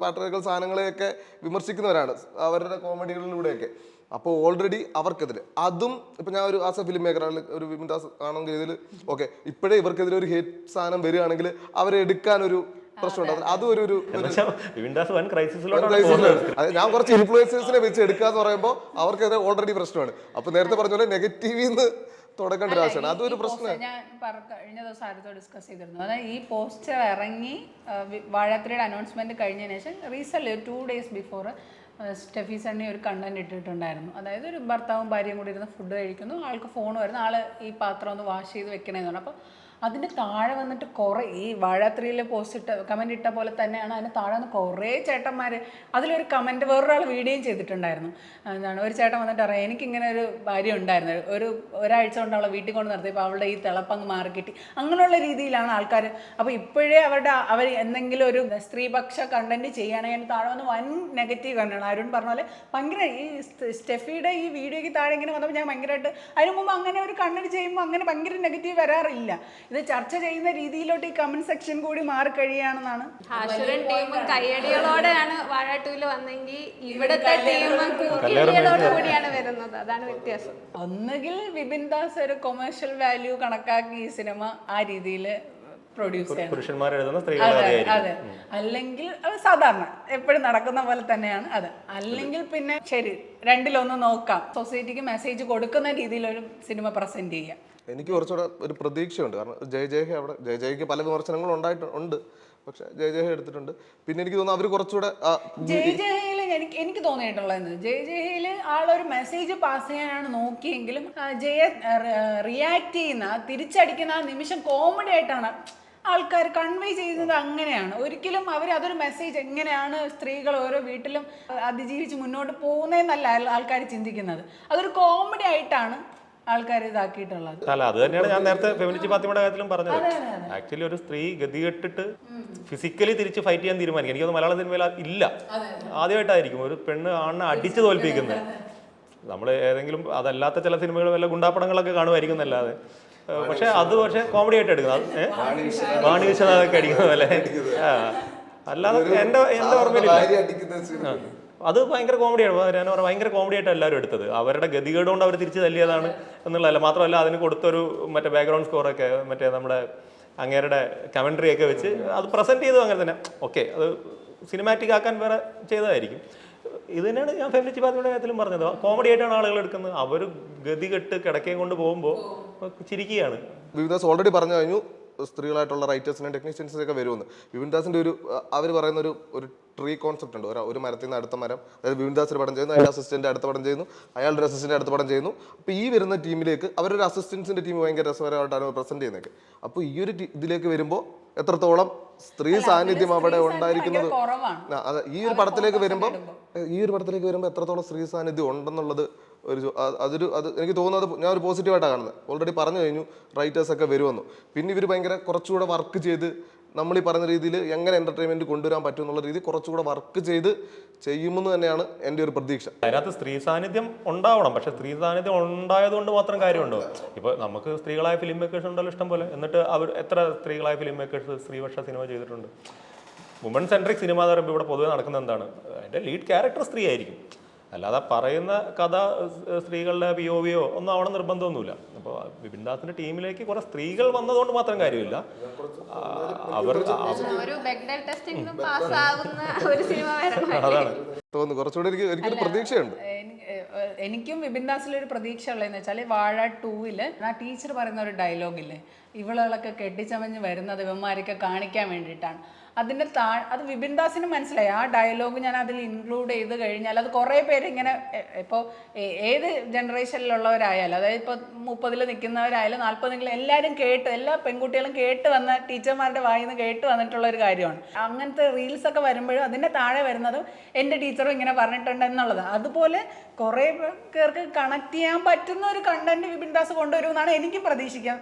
പാട്രിയർക്കൽ സാധനങ്ങളെയൊക്കെ വിമർശിക്കുന്നവരാണ് അവരുടെ കോമഡികളിലൂടെയൊക്കെ. അപ്പോൾ ഓൾറെഡി അവർക്കെതിരെ അതും ഇപ്പം ഞാൻ ഒരു ആസ് എ ഫിലിം മേക്കർ ഒരു വിപിൻ ദാസ് ആണെങ്കിൽ ഇതിൽ ഓക്കെ ഇപ്പോഴേ ഇവർക്കെതിരെ ഒരു ഹേറ്റ് സാധനം വരികയാണെങ്കിൽ അവരെ എടുക്കാനൊരു പ്രശ്നമുണ്ട്. അതും ഒരു ഞാൻ കുറച്ച് ഇൻഫ്ലുവൻസേഴ്സിനെ വെച്ച് എടുക്കാന്ന് പറയുമ്പോൾ അവർക്കെതിരെ ഓൾറെഡി പ്രശ്നമാണ്. അപ്പോൾ നേരത്തെ പറഞ്ഞ പോലെ നെഗറ്റീവിന്ന് തുടങ്ങേണ്ട ഒരു ആവശ്യമാണ്. അതൊരു പ്രശ്നമാണ്. ഞാൻ കഴിഞ്ഞ ദിവസം ആരത്തോ ഡിസ്കസ് ചെയ്തിരുന്നു. അതായത് ഈ പോസ്റ്റർ ഇറങ്ങി വാഴ 3യുടെ അനൗൺസ്മെന്റ് കഴിഞ്ഞതിന് ശേഷം recent 2 days before Steffi Sunny ഒരു കണ്ടന്റ് ഇട്ടിട്ടുണ്ടായിരുന്നു. അതായത് ഒരു ഭർത്താവും ഭാര്യയും കൂടി ഇരുന്ന് ഫുഡ് കഴിക്കുന്നു, ആൾക്ക് ഫോൺ വരുന്നു, ആള് ഈ പാത്രം ഒന്ന് വാഷ് ചെയ്ത് വെക്കണമെന്ന് പറഞ്ഞു. അപ്പോൾ അതിൻ്റെ താഴെ വന്നിട്ട് കുറേ ഈ വാഴ 3-ലെ പോസ്റ്റ് കമൻറ്റ് ഇട്ട പോലെ തന്നെയാണ് അതിന് താഴെ വന്ന് കുറേ ചേട്ടന്മാർ അതിലൊരു കമൻറ്റ് വേറൊരാൾ വീഡിയോയും ചെയ്തിട്ടുണ്ടായിരുന്നു. എന്താണ്, ഒരു ചേട്ടൻ വന്നിട്ട് പറയാം, എനിക്കിങ്ങനെ ഒരു ഭാര്യ ഉണ്ടായിരുന്നു, ഒരാഴ്ച കൊണ്ട് അവളെ വീട്ടിൽ കൊണ്ട് നിർത്തിയപ്പോൾ അവളുടെ ഈ തിളപ്പങ്ങ് മാറി കിട്ടി, അങ്ങനെയുള്ള രീതിയിലാണ് ആൾക്കാർ. അപ്പോൾ ഇപ്പോഴേ അവർ എന്തെങ്കിലും ഒരു സ്ത്രീപക്ഷ കണ്ടന്റ് ചെയ്യുകയാണെങ്കിൽ അതിന് താഴെ വന്ന് വൻ നെഗറ്റീവ് കണ്ടാണ്. അരുൺ പറഞ്ഞ പോലെ ഭയങ്കര ഈ സ്റ്റെഫിയുടെ ഈ വീഡിയോയ്ക്ക് താഴെ ഇങ്ങനെ വന്നപ്പോൾ ഞാൻ ഭയങ്കരമായിട്ട് അതിന് മുമ്പ് അങ്ങനെ ഒരു കണ്ടന്റ് ചെയ്യുമ്പോൾ അങ്ങനെ ഭയങ്കര നെഗറ്റീവ് വരാറില്ല. ഇത് ചർച്ച ചെയ്യുന്ന രീതിയിലോട്ട് ഈ കമന്റ് സെക്ഷൻ കൂടി മാറി കഴിയാണെന്നാണ്. കയ്യടികളോടെയാണ് വാഴ 2-ല് വന്നെങ്കിൽ ഇവിടുത്തെ ടീം കൂടിയോട് കൂടിയാണ് വരുന്നത്. അതാണ് വ്യത്യാസം. ഒന്നുകിൽ വിപിൻ ദാസ് ഒരു കൊമേഴ്ഷ്യൽ വാല്യൂ കണക്കാക്കി ഈ സിനിമ ആ രീതിയിൽ പ്രൊഡ്യൂസ് ചെയ്യണം. അതെ, അല്ലെങ്കിൽ അത് സാധാരണ എപ്പോഴും നടക്കുന്ന പോലെ തന്നെയാണ് അത്. അല്ലെങ്കിൽ പിന്നെ ശരി, രണ്ടിലൊന്ന് നോക്കാം, സൊസൈറ്റിക്ക് മെസ്സേജ് കൊടുക്കുന്ന രീതിയിൽ ഒരു സിനിമ പ്രസന്റ് ചെയ്യാം. എനിക്ക് കുറച്ചുകൂടെ ഒരു പ്രതീക്ഷയുണ്ട്. കാരണം ജയ് പല വിമർശനങ്ങളും ഉണ്ടായിട്ടുണ്ട്, പക്ഷെ ജയ് എടുത്തിട്ടുണ്ട്. പിന്നെ എനിക്ക് തോന്നുന്നു അവർ കുറച്ചുകൂടെ ജയ്ജയിൽ എനിക്ക് തോന്നിയിട്ടുള്ളത് ജയ്ജയിൽ ആളൊരു മെസ്സേജ് പാസ് ചെയ്യാനാണ് നോക്കിയെങ്കിലും ജയ റിയാക്ട് ചെയ്യുന്ന തിരിച്ചടിക്കുന്ന ആ നിമിഷം കോമഡി ആയിട്ടാണ് ആൾക്കാർ കൺവേ ചെയ്യുന്നത്. അങ്ങനെയാണ് ഒരിക്കലും അതൊരു മെസ്സേജ് എങ്ങനെയാണ് സ്ത്രീകൾ ഓരോ വീട്ടിലും അതിജീവിച്ച് മുന്നോട്ട് പോകുന്നതെന്നല്ല ആൾക്കാർ ചിന്തിക്കുന്നത്. അതൊരു കോമഡി ആയിട്ടാണ് ആൾക്കാർ ഇതാക്കിയിട്ടുള്ളത്. അല്ല, അത് തന്നെയാണ് ഞാൻ നേരത്തെ ഫെമിനിസ്റ്റ് മാധ്യമയുടെ കാര്യത്തിലും പറഞ്ഞത്. ആക്ച്വലി ഒരു സ്ത്രീ ഗതികെട്ടിട്ട് ഫിസിക്കലി തിരിച്ച് ഫൈറ്റ് ചെയ്യാൻ തീരുമാനിക്കും. എനിക്കൊന്ന് മലയാള സിനിമയിൽ ഇല്ല, ആദ്യമായിട്ടായിരിക്കും ഒരു പെണ്ണ് ആണിനെ അടിച്ച് തോൽപ്പിക്കുന്നത്. നമ്മൾ ഏതെങ്കിലും അതല്ലാത്ത ചില സിനിമകൾ വല്ല ഗുണ്ടാപ്പടങ്ങളൊക്കെ കാണുമായിരിക്കും എന്നല്ലാതെ. പക്ഷെ കോമഡി ആയിട്ട് എടുക്കുന്നത് വാണി വിശ്വനാഥൊക്കെ അടിക്കുന്ന പോലെ. അല്ലാതെ എന്റെ ഓർമ്മയിലില്ല. അത് ഭയങ്കര കോമഡിയാണ്. ഞാൻ പറയാം ഭയങ്കര കോമഡി ആയിട്ട് എല്ലാവരും എടുത്തത്. അവരുടെ ഗതികേട് കൊണ്ട് അവർ തിരിച്ച് തല്ലിയതാണ് എന്നുള്ളതല്ല. മാത്രമല്ല അതിന് കൊടുത്തൊരു മറ്റേ ബാക്ക്ഗ്രൗണ്ട് സ്കോറൊക്കെ മറ്റേ നമ്മുടെ അങ്ങേരുടെ കമൻട്രി ഒക്കെ വെച്ച് അത് പ്രസന്റ് ചെയ്തു അങ്ങനെ തന്നെ. ഓക്കെ, അത് സിനിമാറ്റിക് ആക്കാൻ വേറെ ചെയ്തതായിരിക്കും. ഇത് തന്നെയാണ് ഞാൻ ഫാമിലി ചിപ്പാത്തിയുടെ കാര്യത്തിലും പറഞ്ഞത്. കോമഡി ആയിട്ടാണ് ആളുകൾ എടുക്കുന്നത്. അവർ ഗതികെട്ട് കിടക്കയും കൊണ്ട് പോകുമ്പോൾ ചിരിക്കുകയാണ്. വിവിൻദാസ് ഓൾറെഡി പറഞ്ഞു കഴിഞ്ഞു സ്ത്രീകളായിട്ടുള്ള റൈറ്റേഴ്സിനും ടെക്നീഷ്യൻസിനും ഒക്കെ വരുമെന്ന്. വിവിൻദാസിന്റെ അവർ പറയുന്ന ഒരു ട്രീ കോൺസെപ്റ്റ് ഉണ്ട്. ഒരു മരത്തിൽ നിന്ന് അടുത്ത മരം, അതായത് വിവിൻദാസ് ഒരു പടം ചെയ്യുന്നു, അതിൻ്റെ അസിസ്റ്റന്റ് അടുത്ത പടം ചെയ്യുന്നു, അയാളുടെ ഒരു അസിസ്റ്റന്റ് അടുത്ത പടം ചെയ്യുന്നു. അപ്പോൾ ഈ വരുന്ന ടീമിലേക്ക് അവരൊരു അസിസ്റ്റൻസിന്റെ ടീം ഭയങ്കര രസകരമായിട്ടാണ് പ്രസന്റ് ചെയ്യുന്നത്. അപ്പോൾ ഈ ഒരു ഇതിലേക്ക് വരുമ്പോൾ എത്രത്തോളം സ്ത്രീ സാന്നിധ്യം അവിടെ ഉണ്ടായിരിക്കുന്നത്, അതെ, ഈ ഒരു പടത്തിലേക്ക് വരുമ്പോൾ എത്രത്തോളം സ്ത്രീ സാന്നിധ്യം ഉണ്ടെന്നുള്ളത് അത് എനിക്ക് തോന്നുന്നത് ഞാൻ ഒരു പോസിറ്റീവായിട്ടാണ് കാണുന്നത്. ഓൾറെഡി പറഞ്ഞു കഴിഞ്ഞു റൈറ്റേഴ്സൊക്കെ വരുമെന്നു. പിന്നെ ഇവർ ഭയങ്കര കുറച്ചുകൂടെ വർക്ക് ചെയ്ത് നമ്മൾ ഈ പറഞ്ഞ രീതിയിൽ എങ്ങനെ എന്റർടൈൻമെന്റ് കൊണ്ടുവരാൻ പറ്റും എന്നുള്ള രീതി കുറച്ചുകൂടെ വർക്ക് ചെയ്യുമെന്ന് തന്നെയാണ് എൻ്റെ ഒരു പ്രതീക്ഷ. അതിനകത്ത് സ്ത്രീ സാന്നിധ്യം ഉണ്ടാവണം. പക്ഷെ സ്ത്രീ സാന്നിധ്യം ഉണ്ടായതുകൊണ്ട് മാത്രം കാര്യമുണ്ടോ? ഇപ്പോൾ നമുക്ക് സ്ത്രീകളായ ഫിലിം മേക്കേഴ്സ് ഉണ്ടല്ലോ ഇഷ്ടം പോലെ. എന്നിട്ട് അവർ എത്ര സ്ത്രീകളായ ഫിലിം മേക്കേഴ്സ് സ്ത്രീപക്ഷ സിനിമ ചെയ്തിട്ടുണ്ട്? വുമൺ സെൻട്രിക് സിനിമ എന്ന് പറയുമ്പോൾ ഇവിടെ പൊതുവെ നടക്കുന്നത് എന്താണ്? അതിൻ്റെ ലീഡ് ക്യാരക്ടർ സ്ത്രീ ആയിരിക്കും. അല്ലാതെ പറയുന്ന കഥ സ്ത്രീകളുടെ POVയോ ഒന്നും ആവണം നിർബന്ധമൊന്നുമില്ല. അപ്പോൾ വിപിൻദാസിന്റെ ടീമിലേക്ക് കുറെ സ്ത്രീകൾ വന്നതുകൊണ്ട് മാത്രം കാര്യമില്ല. അവർ അതാണ് തോന്നുന്നു കുറച്ചുകൂടി എനിക്കൊരു പ്രതീക്ഷയുണ്ട്. എനിക്കും വിപിൻദാസിലൊരു പ്രതീക്ഷ ഉള്ളതെന്ന് വെച്ചാൽ വാഴ 2-ൽ ആ ടീച്ചർ പറയുന്ന ഒരു ഡയലോഗില്ലേ, ഇവളുകളൊക്കെ കെട്ടിച്ചമഞ്ഞ് വരുന്നത് ഇവന്മാരൊക്കെ കാണിക്കാൻ വേണ്ടിയിട്ടാണ്. അതിൻ്റെ അത് വിപിൻദാസിന് മനസ്സിലായി. ആ ഡയലോഗ് ഞാൻ അതിൽ ഇൻക്ലൂഡ് ചെയ്ത് കഴിഞ്ഞാൽ അത് കുറേ പേര് ഇങ്ങനെ ഇപ്പോൾ ഏത് ജനറേഷനിലുള്ളവരായാലും, അതായത് ഇപ്പോൾ 30-ൽ നിൽക്കുന്നവരായാലും 40-ൽ എല്ലാവരും എല്ലാ പെൺകുട്ടികളും കേട്ട് വന്ന ടീച്ചർമാരുടെ വായിൽ നിന്ന് കേട്ട് വന്നിട്ടുള്ള ഒരു കാര്യമാണ്. അങ്ങനത്തെ റീൽസൊക്കെ വരുമ്പോഴും അതിൻ്റെ താഴെ വരുന്നതും എൻ്റെ ടീച്ചറും ഇങ്ങനെ പറഞ്ഞിട്ടുണ്ട് എന്നുള്ളത്. അതുപോലെ കുറേ പേർക്ക് കണക്ട് ചെയ്യാൻ പറ്റുന്ന ഒരു കണ്ടന്റ് വിപിൻദാസ് കൊണ്ടുവരുമെന്നാണ് എനിക്കും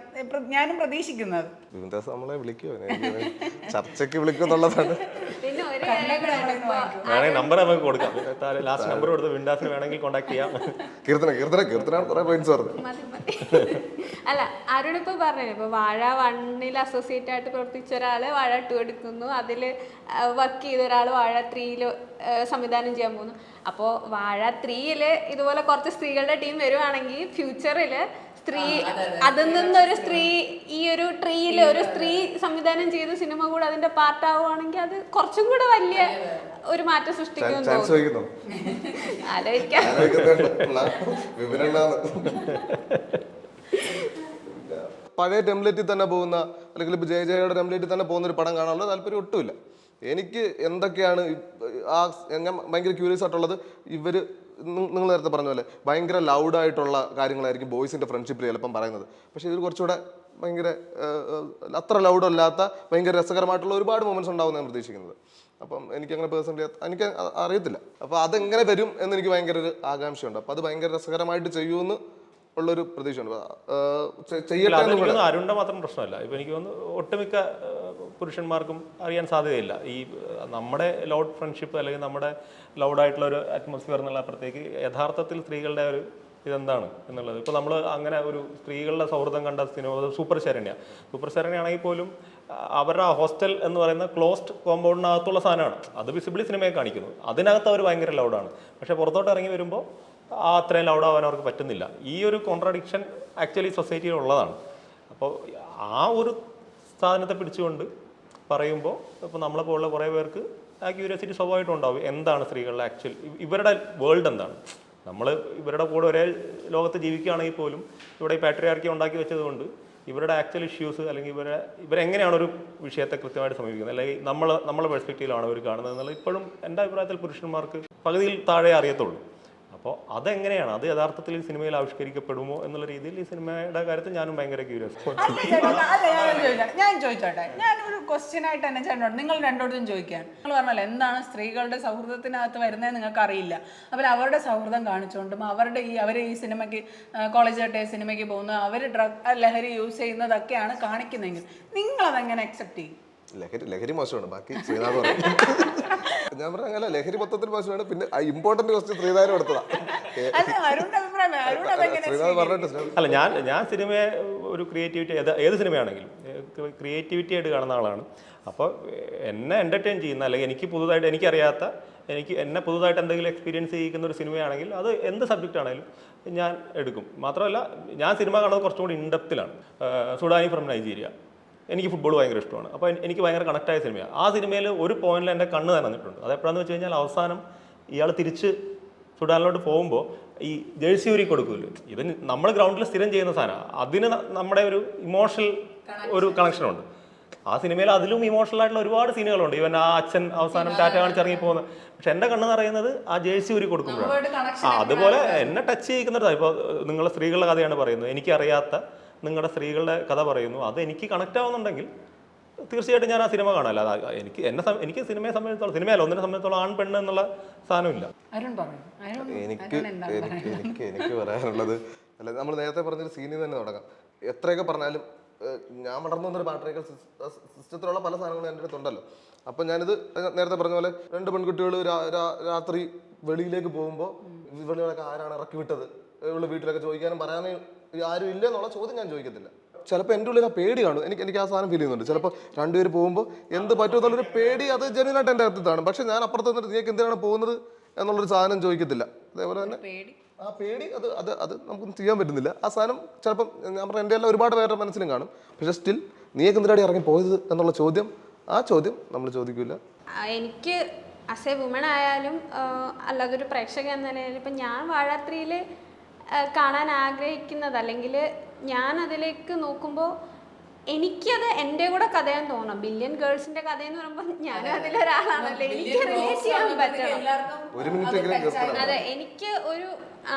ഞാനും പ്രതീക്ഷിക്കുന്നത്. വിപിൻദാസ് നമ്മളെ വിളിക്കുമോ, ചർച്ചയ്ക്ക് വിളിക്കുമെന്നുള്ളതാണ്. നമ്പർ നമുക്ക് കൊടുക്കാം. ലാസ്റ്റ് നമ്പർ കൊടുത്ത് വിപിൻദാസിന് വേണമെങ്കിൽ കോൺടാക്ട് ചെയ്യാം. കീർത്തന കുറെ പോയിന്റ്സ് പറഞ്ഞു. അല്ല, അരുണിപ്പോ പറഞ്ഞില്ലേ, ഇപ്പൊ വാഴ 1-ൽ അസോസിയേറ്റ് ആയിട്ട് പ്രവർത്തിച്ച ഒരാള് വാഴ 2 എടുക്കുന്നു, അതിൽ വർക്ക് ചെയ്ത ഒരാൾ വാഴ 3-ൽ സംവിധാനം ചെയ്യാൻ പോകുന്നു. അപ്പോൾ വാഴ 3-ൽ ഇതുപോലെ കുറച്ച് സ്ത്രീകളുടെ ടീം വരുവാണെങ്കിൽ ഫ്യൂച്ചറിൽ അതിൽ നിന്നൊരു സ്ത്രീ ഈ ഒരു ട്രീയിൽ ഒരു സ്ത്രീ സംവിധാനം ചെയ്ത സിനിമ കൂടെ അതിന്റെ പാർട്ടാവുകയാണെങ്കിൽ അത് കുറച്ചും കൂടെ വലിയ ഒരു മാറ്റം സൃഷ്ടിക്കുമെന്ന് തോന്നുന്നു. ആലോചിക്കാം. പഴയ ടെംപ്ലേറ്റിൽ തന്നെ പോകുന്ന, അല്ലെങ്കിൽ ഇപ്പോൾ ജയയുടെ ടെംപ്ലേറ്റിൽ തന്നെ പോകുന്ന ഒരു പടം കാണാനുള്ള താല്പര്യം ഒട്ടുമില്ല എനിക്ക്. എന്തൊക്കെയാണ് ഞാൻ ഭയങ്കര ക്യൂരിയസ് ആയിട്ടുള്ളത്, നിങ്ങൾ നേരത്തെ പറഞ്ഞ പോലെ ഭയങ്കര ലൗഡായിട്ടുള്ള കാര്യങ്ങളായിരിക്കും ബോയ്സിൻ്റെ ഫ്രണ്ട്ഷിപ്പിൽ ചിലപ്പം പറയുന്നത്. പക്ഷേ ഇതിൽ കുറച്ചുകൂടെ ഭയങ്കര അത്ര ലൗഡല്ലാത്ത ഭയങ്കര രസകരമായിട്ടുള്ള ഒരുപാട് മൊമെന്റ്സ് ഉണ്ടാവും ഞാൻ പ്രതീക്ഷിക്കുന്നത്. അപ്പം എനിക്കങ്ങനെ പേഴ്സണലി എനിക്ക് അറിയത്തില്ല. അപ്പോൾ അതെങ്ങനെ വരും എന്നെനിക്ക് ഭയങ്കര ഒരു ആകാംക്ഷയുണ്ട്. അപ്പോൾ അത് ഭയങ്കര രസകരമായിട്ട് ചെയ്യുമെന്ന് ഉള്ളൊരു പ്രതീക്ഷയുണ്ട്. അരുണിന്റെ മാത്രം പ്രശ്നമല്ല. ഇപ്പം എനിക്ക് തോന്നുന്നു ഒട്ടുമിക്ക പുരുഷന്മാർക്കും അറിയാൻ സാധ്യതയില്ല ഈ നമ്മുടെ ലൗഡ് ഫ്രണ്ട്ഷിപ്പ് അല്ലെങ്കിൽ നമ്മുടെ ലൗഡായിട്ടുള്ള ഒരു അറ്റ്മോസ്ഫിയർ എന്നുള്ള അപ്പുറത്തേക്ക് യഥാർത്ഥത്തിൽ സ്ത്രീകളുടെ ഒരു ഇതെന്താണ് എന്നുള്ളത്. ഇപ്പോൾ നമ്മൾ അങ്ങനെ ഒരു സ്ത്രീകളുടെ സൗഹൃദം കണ്ട സിനിമ സൂപ്പർ ശരണ്യാണെങ്കിൽ പോലും അവരുടെ ഹോസ്റ്റൽ എന്ന് പറയുന്ന ക്ലോസ്ഡ് കോമ്പൗണ്ടിനകത്തുള്ള സാധനമാണ്. അത് വിസിബിളി സിനിമയെ കാണിക്കുന്നു. അതിനകത്ത് അവർ ഭയങ്കര ലൗഡാണ്. പക്ഷേ പുറത്തോട്ട് ഇറങ്ങി വരുമ്പോൾ അത്രയും ലൗഡാവാൻ അവർക്ക് പറ്റുന്നില്ല. ഈ ഒരു കോൺട്രാഡിക്ഷൻ ആക്ച്വലി സൊസൈറ്റിയിൽ ഉള്ളതാണ്. അപ്പോൾ ആ ഒരു സാധനത്തെ പിടിച്ചുകൊണ്ട് പറയുമ്പോൾ ഇപ്പോൾ നമ്മളെപ്പോലുള്ള കുറേ പേർക്ക് ആ ക്യൂരിയോസിറ്റി സ്വാഭാവികമായിട്ടും ഉണ്ടാവും. എന്താണ് സ്ത്രീകളുടെ ഇവരുടെ വേൾഡ് എന്താണ്? നമ്മൾ ഇവരുടെ കൂടെ ഒരേ ലോകത്ത് ജീവിക്കുകയാണെങ്കിൽ പോലും ഇവിടെ ഈ പാട്രിയാർക്കി ഉണ്ടാക്കി വെച്ചതുകൊണ്ട് ഇവരുടെ ആക്ച്വൽ ഇഷ്യൂസ് അല്ലെങ്കിൽ ഇവരെങ്ങനെയാണ് ഒരു വിഷയത്തെ കൃത്യമായിട്ട് സമീപിക്കുന്നത്, അല്ലെങ്കിൽ നമ്മളെ പെർസ്പെക്റ്റീവിലാണ് അവർ കാണുന്നത് എന്നുള്ളത് ഇപ്പോഴും എൻ്റെ അഭിപ്രായത്തിൽ പുരുഷന്മാർക്ക് പകുതിയിൽ താഴെ അറിയത്തുള്ളൂ. അപ്പോൾ അതെങ്ങനെയാണ് അത് യഥാർത്ഥത്തിൽ ഈ സിനിമയിൽ ആവിഷ്കരിക്കപ്പെടുമോ എന്നുള്ള രീതിയിൽ ഈ സിനിമയുടെ കാര്യത്തിൽ ഞാനും ഭയങ്കര ക്യൂരിയസ്. ഞാൻ ചോദിച്ചോട്ടെ, ഞാനൊരു ക്വസ്റ്റ്യൻ ആയിട്ട് തന്നെ ചേട്ടനോട് നിങ്ങൾ രണ്ടോടത്തും ചോദിക്കാൻ. നിങ്ങൾ പറഞ്ഞല്ലോ എന്താണ് സ്ത്രീകളുടെ സൗഹൃദത്തിനകത്ത് വരുന്നത് നിങ്ങൾക്ക് അറിയില്ല. അപ്പോൾ അവരുടെ സൗഹൃദം കാണിച്ചുകൊണ്ടും അവർ ഈ സിനിമയ്ക്ക് കോളേജ് ആയിട്ട് സിനിമയ്ക്ക് പോകുന്നത് അവർ ലഹരി യൂസ് ചെയ്യുന്നതൊക്കെയാണ് കാണിക്കുന്നതെങ്കിൽ നിങ്ങളതെങ്ങനെ അക്സെപ്റ്റ് ചെയ്യും? ലഹരി മോശമാണ്, ബാക്കി ശ്രീനാഥ് പറയും. ഞാൻ പറഞ്ഞ അങ്ങനെ ലഹരി മൊത്തത്തിൽ മോശമാണ്. പിന്നെ ഇമ്പോർട്ടന്റ് ക്വസ്റ്റ്യൻ ശ്രീനാഥിന് കൊടുത്തതാ. ശ്രീനാഥ് പറഞ്ഞിട്ട് അല്ല, ഞാൻ സിനിമയെ ഒരു ക്രിയേറ്റിവിറ്റി, ഏത് സിനിമയാണെങ്കിലും ക്രിയേറ്റിവിറ്റി ആയിട്ട് കാണുന്ന ആളാണ്. അപ്പോൾ എന്നെ എൻ്റർടൈൻ ചെയ്യുന്ന, അല്ലെങ്കിൽ എനിക്ക് പുതുതായിട്ട് എനിക്കറിയാത്ത, എന്നെ പുതുതായിട്ട് എന്തെങ്കിലും എക്സ്പീരിയൻസ് ചെയ്യിക്കുന്ന ഒരു സിനിമയാണെങ്കിൽ അത് എന്ത് സബ്ജക്റ്റ് ആണെങ്കിലും ഞാൻ എടുക്കും. മാത്രമല്ല, ഞാൻ സിനിമ കാണുന്നത് കുറച്ചും കൂടി ഇൻഡെപ്തിലാണ്. സുഡാനി ഫ്രം നൈജീരിയ, എനിക്ക് ഫുട്ബോൾ ഭയങ്കര ഇഷ്ടമാണ്. അപ്പോൾ എനിക്ക് ഭയങ്കര കണക്റ്റായ സിനിമയാണ്. ആ സിനിമയിൽ ഒരു പോയിന്റിൽ എൻ്റെ കണ്ണ് നനഞ്ഞിട്ടുണ്ട്. അതെപ്പോഴാന്ന് വെച്ച് കഴിഞ്ഞാൽ, അവസാനം ഇയാൾ തിരിച്ച് സുഡാനിലോട്ട് പോകുമ്പോൾ ഈ ജേഴ്സി ഊരി കൊടുക്കുമല്ലോ. ഇത് നമ്മൾ ഗ്രൗണ്ടിൽ സ്ഥിരം ചെയ്യുന്ന സാധനമാണ്. അതിന് നമ്മുടെ ഒരു ഇമോഷണൽ ഒരു കണക്ഷനുണ്ട്. ആ സിനിമയിൽ അതിലും ഇമോഷണൽ ആയിട്ടുള്ള ഒരുപാട് സീനുകളുണ്ട്. ഇവൻ ആ അച്ഛൻ അവസാനം ടാറ്റ കാണിച്ചിറങ്ങി പോകുന്നത്. പക്ഷെ എൻ്റെ കണ്ണ് നിറയുന്നത് ആ ജേഴ്സി ഊരി കൊടുക്കുമ്പോഴാണ്. അതുപോലെ എന്നെ ടച്ച് ചെയ്യിക്കുന്നത്, ഇപ്പോൾ നിങ്ങളുടെ സ്ത്രീകളുടെ കഥയാണ് പറയുന്നത്, എനിക്കറിയാത്ത നിങ്ങളുടെ സ്ത്രീകളുടെ കഥ പറയുന്നു, അത് എനിക്ക് കണക്റ്റ് ആവുന്നുണ്ടെങ്കിൽ തീർച്ചയായിട്ടും ഞാൻ ആ സിനിമ കാണാമല്ലോ. എനിക്ക് സിനിമയെ സംബന്ധിച്ചോളം, സിനിമയല്ല, ഒന്നിനെ സംബന്ധിച്ചോളം ആൺ പെണ്ണ് എന്നുള്ള സാധനമില്ല. എനിക്ക് പറയാനുള്ളത്, അല്ല, നമ്മൾ നേരത്തെ പറഞ്ഞൊരു സീനിൽ തന്നെ തുടങ്ങാം. എത്രയൊക്കെ പറഞ്ഞാലും ഞാൻ വളർന്നു വന്നൊരു പാട്രിക്കൽ സിസ്റ്റത്തിലുള്ള പല സാധനങ്ങളും എൻ്റെ അടുത്തുണ്ടല്ലോ. അപ്പം ഞാനിത് നേരത്തെ പറഞ്ഞ പോലെ 2 പെൺകുട്ടികൾ രാത്രി വെളിയിലേക്ക് പോകുമ്പോൾ ഇവളൊക്കെ ആരാണ് ഇറക്കി വിട്ടത്, ഇവള് വീട്ടിലൊക്കെ ചോദിക്കാനും പറയാനും ആരും ഇല്ല എന്നുള്ള ചോദ്യം ഞാൻ ചോദിക്കത്തില്ല. ചിലപ്പോൾ എൻ്റെ ഉള്ളിൽ ആ പേടി കാണും. എനിക്ക് ആ സാധനം ഫീൽ ചെയ്യുന്നുണ്ട്. ചിലപ്പോൾ 2 പേര് പോകുമ്പോൾ എന്ത് പറ്റുമെന്നുള്ളൊരു പേടി, അത് ജെന്യുനായിട്ട് എൻ്റെ അകത്താണ്. പക്ഷെ ഞാൻ അപ്പുറത്ത് നിന്നിട്ട് നീക്ക് എന്തിനാണ് പോകുന്നത് എന്നുള്ളൊരു സാധനം ചോദിക്കത്തില്ല. അതേപോലെ തന്നെ ആ പേടി അത് നമുക്കൊന്നും ചെയ്യാൻ പറ്റുന്നില്ല. ആ സാധനം ചിലപ്പം ഞാൻ പറഞ്ഞ എൻ്റെ എല്ലാം ഒരുപാട് പേരുടെ മനസ്സിലും കാണും. പക്ഷെ സ്റ്റിൽ നീക്ക് എന്തിനാണ് ഇറങ്ങി പോയത് എന്നുള്ള ചോദ്യം, ആ ചോദ്യം നമ്മൾ ചോദിക്കില്ല. എനിക്ക് ആസ് എ വുമൺ ആയാലും അല്ലാതൊരു പ്രേക്ഷക എന്ന നിലയിൽ ഇപ്പം ഞാൻ വാഴാത്രിയിൽ കാണാൻ ആഗ്രഹിക്കുന്നത്, അല്ലെങ്കിൽ ഞാൻ അതിലേക്ക് നോക്കുമ്പോൾ എനിക്കത് എൻ്റെ കൂടെ കഥയാന്ന് തോന്നണം. ബില്യൺ ഗേൾസിന്റെ കഥയെന്ന് പറയുമ്പോൾ ഞാനും അതിലൊരാളാണല്ലോ, എനിക്ക് റിലേറ്റ് ചെയ്യാൻ പറ്റണം. അതെ, എനിക്ക് ഒരു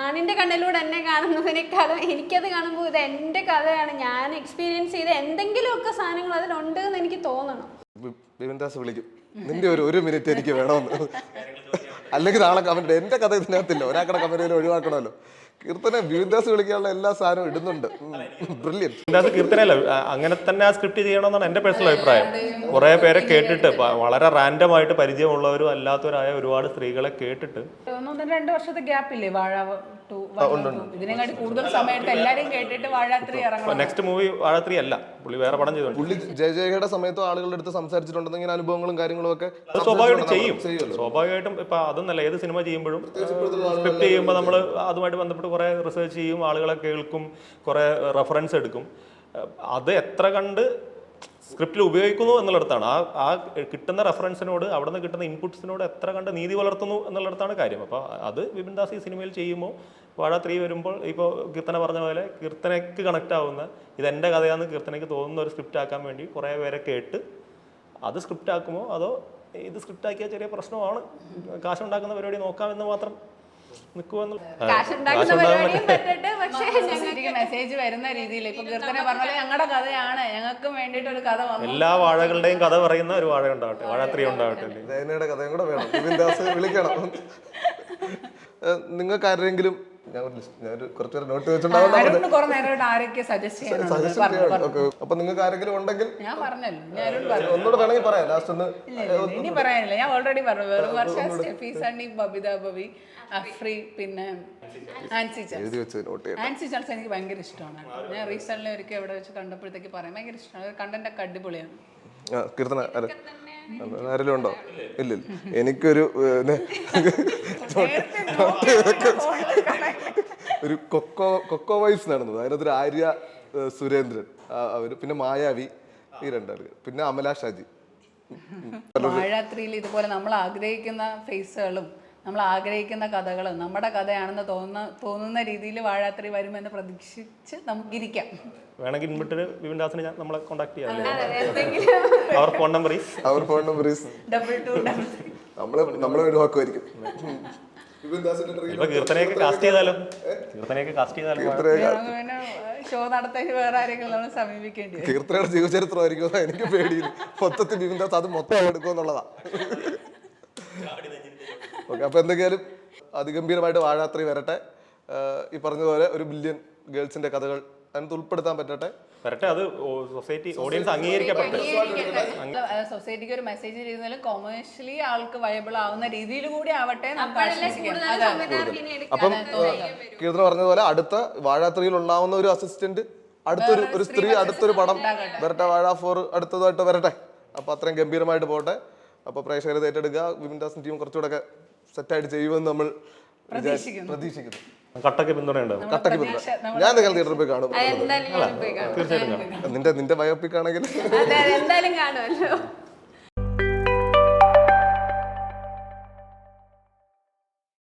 ആണിന്റെ കണ്ണിലൂടെ എന്നെ കാണുന്നതിനേക്കാളും എനിക്കത് കാണുമ്പോൾ ഇത് എൻ്റെ കഥയാണ്, ഞാൻ എക്സ്പീരിയൻസ് ചെയ്ത എന്തെങ്കിലുമൊക്കെ സാധനങ്ങൾ അതിലുണ്ട് എന്ന് എനിക്ക് തോന്നണം. വിളിക്കും, നിന്റെ ഒരു മിനിറ്റ് എനിക്ക് വേണമെന്ന്. അല്ലെങ്കിൽ നാളെ കമന്റ് എൻ്റെ കഥ ഇതിനകത്തില്ല, ഒരാക്കടെ കമന്റ് ഒഴിവാക്കണമല്ലോ. കീർത്തനെ ബിവിൻദാസ് വിളിക്കാനുള്ള എല്ലാ സാധനവും ഇടുന്നുണ്ട്. ബിവിൻദാസ് കീർത്തനല്ല, അങ്ങനെ തന്നെ ആ സ്ക്രിപ്റ്റ് ചെയ്യണമെന്നാണ് എൻ്റെ പേഴ്സണൽ അഭിപ്രായം. കുറേ പേരെ കേട്ടിട്ട്, വളരെ റാൻഡമായിട്ട് പരിചയമുള്ളവരും അല്ലാത്തവരായ ഒരുപാട് സ്ത്രീകളെ കേട്ടിട്ട് 1-2 വർഷത്തെ ഗ്യാപ്പില്ലേ വാഴ 2 ഇതിനെക്കാട്ടി കൂടുതൽ സമയത്ത് എല്ലാരെയും കേട്ടിട്ട് വാഴ 3 ഇറങ്ങണം. നെക്സ്റ്റ് മൂവി വാഴ 3 അല്ല, പുള്ളി വേറെ പടം ചെയ്തു. പുള്ളി ജയജയുടെ സമയത്തും ആളുകളുടെ അടുത്ത് സംസാരിച്ചിട്ടുണ്ടെന്ന് ഇങ്ങനെ അനുഭവങ്ങളും കാര്യങ്ങളും ഒക്കെ അത് സ്വാഭാവികമായിട്ടും ചെയ്യും. സ്വാഭാവികമായിട്ടും ഇപ്പൊ അതൊന്നല്ല, ഏത് സിനിമ ചെയ്യുമ്പോഴും സ്ക്രിപ്റ്റ് ചെയ്യുമ്പോൾ നമ്മൾ അതുമായിട്ട് ബന്ധപ്പെട്ട് കുറെ റിസർച്ച് ചെയ്യും, ആളുകളെ കേൾക്കും, കുറെ റെഫറൻസ് എടുക്കും. അത് എത്ര കണ്ട് സ്ക്രിപ്റ്റിൽ ഉപയോഗിക്കുന്നു എന്നുള്ളിടത്താണ്, ആ കിട്ടുന്ന റെഫറൻസിനോട്, അവിടെ നിന്ന് കിട്ടുന്ന ഇൻപുട്സിനോട് എത്ര കണ്ട് നീതി വളർത്തുന്നു എന്നുള്ളിടത്താണ് കാര്യം. അപ്പോൾ അത് വിപിൻദാസ് ഈ സിനിമയിൽ ചെയ്യുമ്പോൾ വാഴ 3 വരുമ്പോൾ ഇപ്പോൾ കീർത്തന പറഞ്ഞ പോലെ കീർത്തനയ്ക്ക് കണക്റ്റ് ആവുന്ന, ഇതെൻ്റെ കഥയാണെന്ന് കീർത്തനയ്ക്ക് തോന്നുന്ന ഒരു സ്ക്രിപ്റ്റ് ആക്കാൻ വേണ്ടി കുറേ പേരെ കേട്ട് അത് സ്ക്രിപ്റ്റ് ആക്കുമോ, അതോ ഇത് സ്ക്രിപ്റ്റ് ആക്കിയാൽ ചെറിയ പ്രശ്നമാണ്, കാശുണ്ടാക്കുന്ന പരിപാടി നോക്കാമെന്ന് മാത്രം മെസ്സേജ് വരുന്ന രീതിയിൽ ഇപ്പൊ കീർത്തന പറഞ്ഞ ഞങ്ങളുടെ കഥയാണ്, ഞങ്ങൾക്ക് വേണ്ടിട്ട് ഒരു കഥ വന്നു. എല്ലാ വാഴകളുടെയും കഥ പറയുന്ന ഒരു വാഴ ഉണ്ടാവട്ടെ, വാഴ 3 ഉണ്ടാവട്ടെ. കഥയും കൂടെ വേണം, വിപിൻദാസ് വിളിക്കണം. നിങ്ങൾക്ക് ആരെങ്കിലും കുറച്ച് നോട്ട് വെച്ചിട്ടുണ്ടാവും, അപ്പൊ നിങ്ങൾക്ക് ആരെങ്കിലും ഉണ്ടെങ്കിൽ ഞാൻ പറഞ്ഞല്ലോ, ഒന്നുകൂടെ വേണമെങ്കിൽ പറയാം. ലാസ്റ്റ് ഒന്ന് ഇനി പറയാനില്ല, ഞാൻ ഓൾറെഡി പറഞ്ഞു. വെറും വർഷ, സ്റ്റെഫി സണ്ണി, ബബിത ബബി, അഫ്രി, പിന്നെ ആൻസി ചാൾസ് എനിക്ക് ഭയങ്കര ഇഷ്ടമാണ്. ഞാൻ റീസെന്റ് ഒരിക്കൽ എവിടെ വെച്ച് കണ്ടപ്പോഴത്തേക്ക് പറയാം, ഭയങ്കര ഇഷ്ടമാണ്. കണ്ടന്റ് ഒക്കെ അടിപൊളിയാണ്. കീർത്തന ആരെങ്കിലും ഉണ്ടോ? ഇല്ല, എനിക്കൊരു ഒരു കൊക്കോ വൈബ്സ് നടന്നത്. അതിനകത്തൊരു ആര്യ സുരേന്ദ്രൻ, അവര്, പിന്നെ മായാവി, ഈ 2 ആളുകൾ, പിന്നെ അമല ഷാജി. വാഴ 3 ഇതുപോലെ നമ്മൾ ആഗ്രഹിക്കുന്ന ഫേസുകളും നമ്മൾ ആഗ്രഹിക്കുന്ന കഥകളും നമ്മുടെ കഥയാണെന്ന് തോന്നുന്ന രീതിയിൽ വാഴ 3 വരുമെന്ന് പ്രതീക്ഷിച്ച് നമുക്കിരിക്കാം. വേണമെങ്കിൽ ഇൻവിട്ട് വിപിൻദാസിനെ നമ്മളെ കോൺടാക്ട് ചെയ്യാം. അവർ ഫോൺ നമ്പർ ഈസ് 2233. നമ്മളെ ഒഴിവാക്കുമായിരിക്കും. കീർത്തനയൊക്കെ കാസ്റ്റ് ചെയ്താലോ, ഷോ നടത്താൻ വേറെ ആരെങ്കിലും നമ്മൾ സമീപിക്കേണ്ടി വരും. കീർത്തനയുടെ ജീവചരിത്രമായിരിക്കും എനിക്ക് പേടിയില്ല. മൊത്തത്തിൽ വിപിൻദാസ് അത് മൊത്തം എടുക്കുമെന്നുള്ളതാ. ഓക്കെ, അപ്പൊ എന്തൊക്കെയാലും അതിഗംഭീരമായിട്ട് വാഴ 3 വരട്ടെ. ഈ പറഞ്ഞതുപോലെ ഒരു ബില്യൺ ഗേൾസിന്റെ കഥകൾ അതിനകത്ത് ഉൾപ്പെടുത്താൻ പറ്റട്ടെ. വരട്ടെ, അത് സൊസൈറ്റി ഓഡിയൻസ് അംഗീകരിക്കപ്പെട്ടെ. സൊസൈറ്റിക്ക് ഒരു മെസ്സേജ് ചെയ്യുന്നതിലും കൊമേഴ്ഷ്യലി ആൾക്ക് വയബിൾ ആവുന്ന രീതിയിൽ കൂടി ആവട്ടെ നമുക്ക് അപ്പോഴല്ലേ ആശംസിക്കാം. കൂടുതൽ സംവിധായകർ ഇനി അപ്പം കീർത്തന പറഞ്ഞതുപോലെ അടുത്ത വാഴ 3 ഉണ്ടാവുന്ന ഒരു അസിസ്റ്റന്റ് ഒരു സ്ത്രീ അടുത്തൊരു പടം വരട്ടെ. വാഴ 4 അടുത്തതായിട്ട് വരട്ടെ. അപ്പൊ അത്രയും ഗംഭീരമായിട്ട് പോട്ടെ. അപ്പൊ പ്രേക്ഷകർ ഏറ്റെടുക്കുക. വിമിൻദാസിന്റെ ടീം കുറച്ചുകൂടെ സെറ്റായിട്ട് ചെയ്യുമെന്ന് നമ്മൾ പ്രതീക്ഷിക്കുന്നു. കട്ടക്ക് പിന്തുണയുണ്ടാവും. കട്ടക്ക് പിന്തുണ. ഞാൻ നിങ്ങൾ തിയേറ്ററിൽ പോയി കാണും. എന്തായാലും ഞാൻ പോയി കാണും. തീർച്ചയായിട്ടും കാണും. നിന്റെ ബയോപിക് ആണെങ്കിൽ അതെ, എന്തായാലും കാണുമല്ലോ.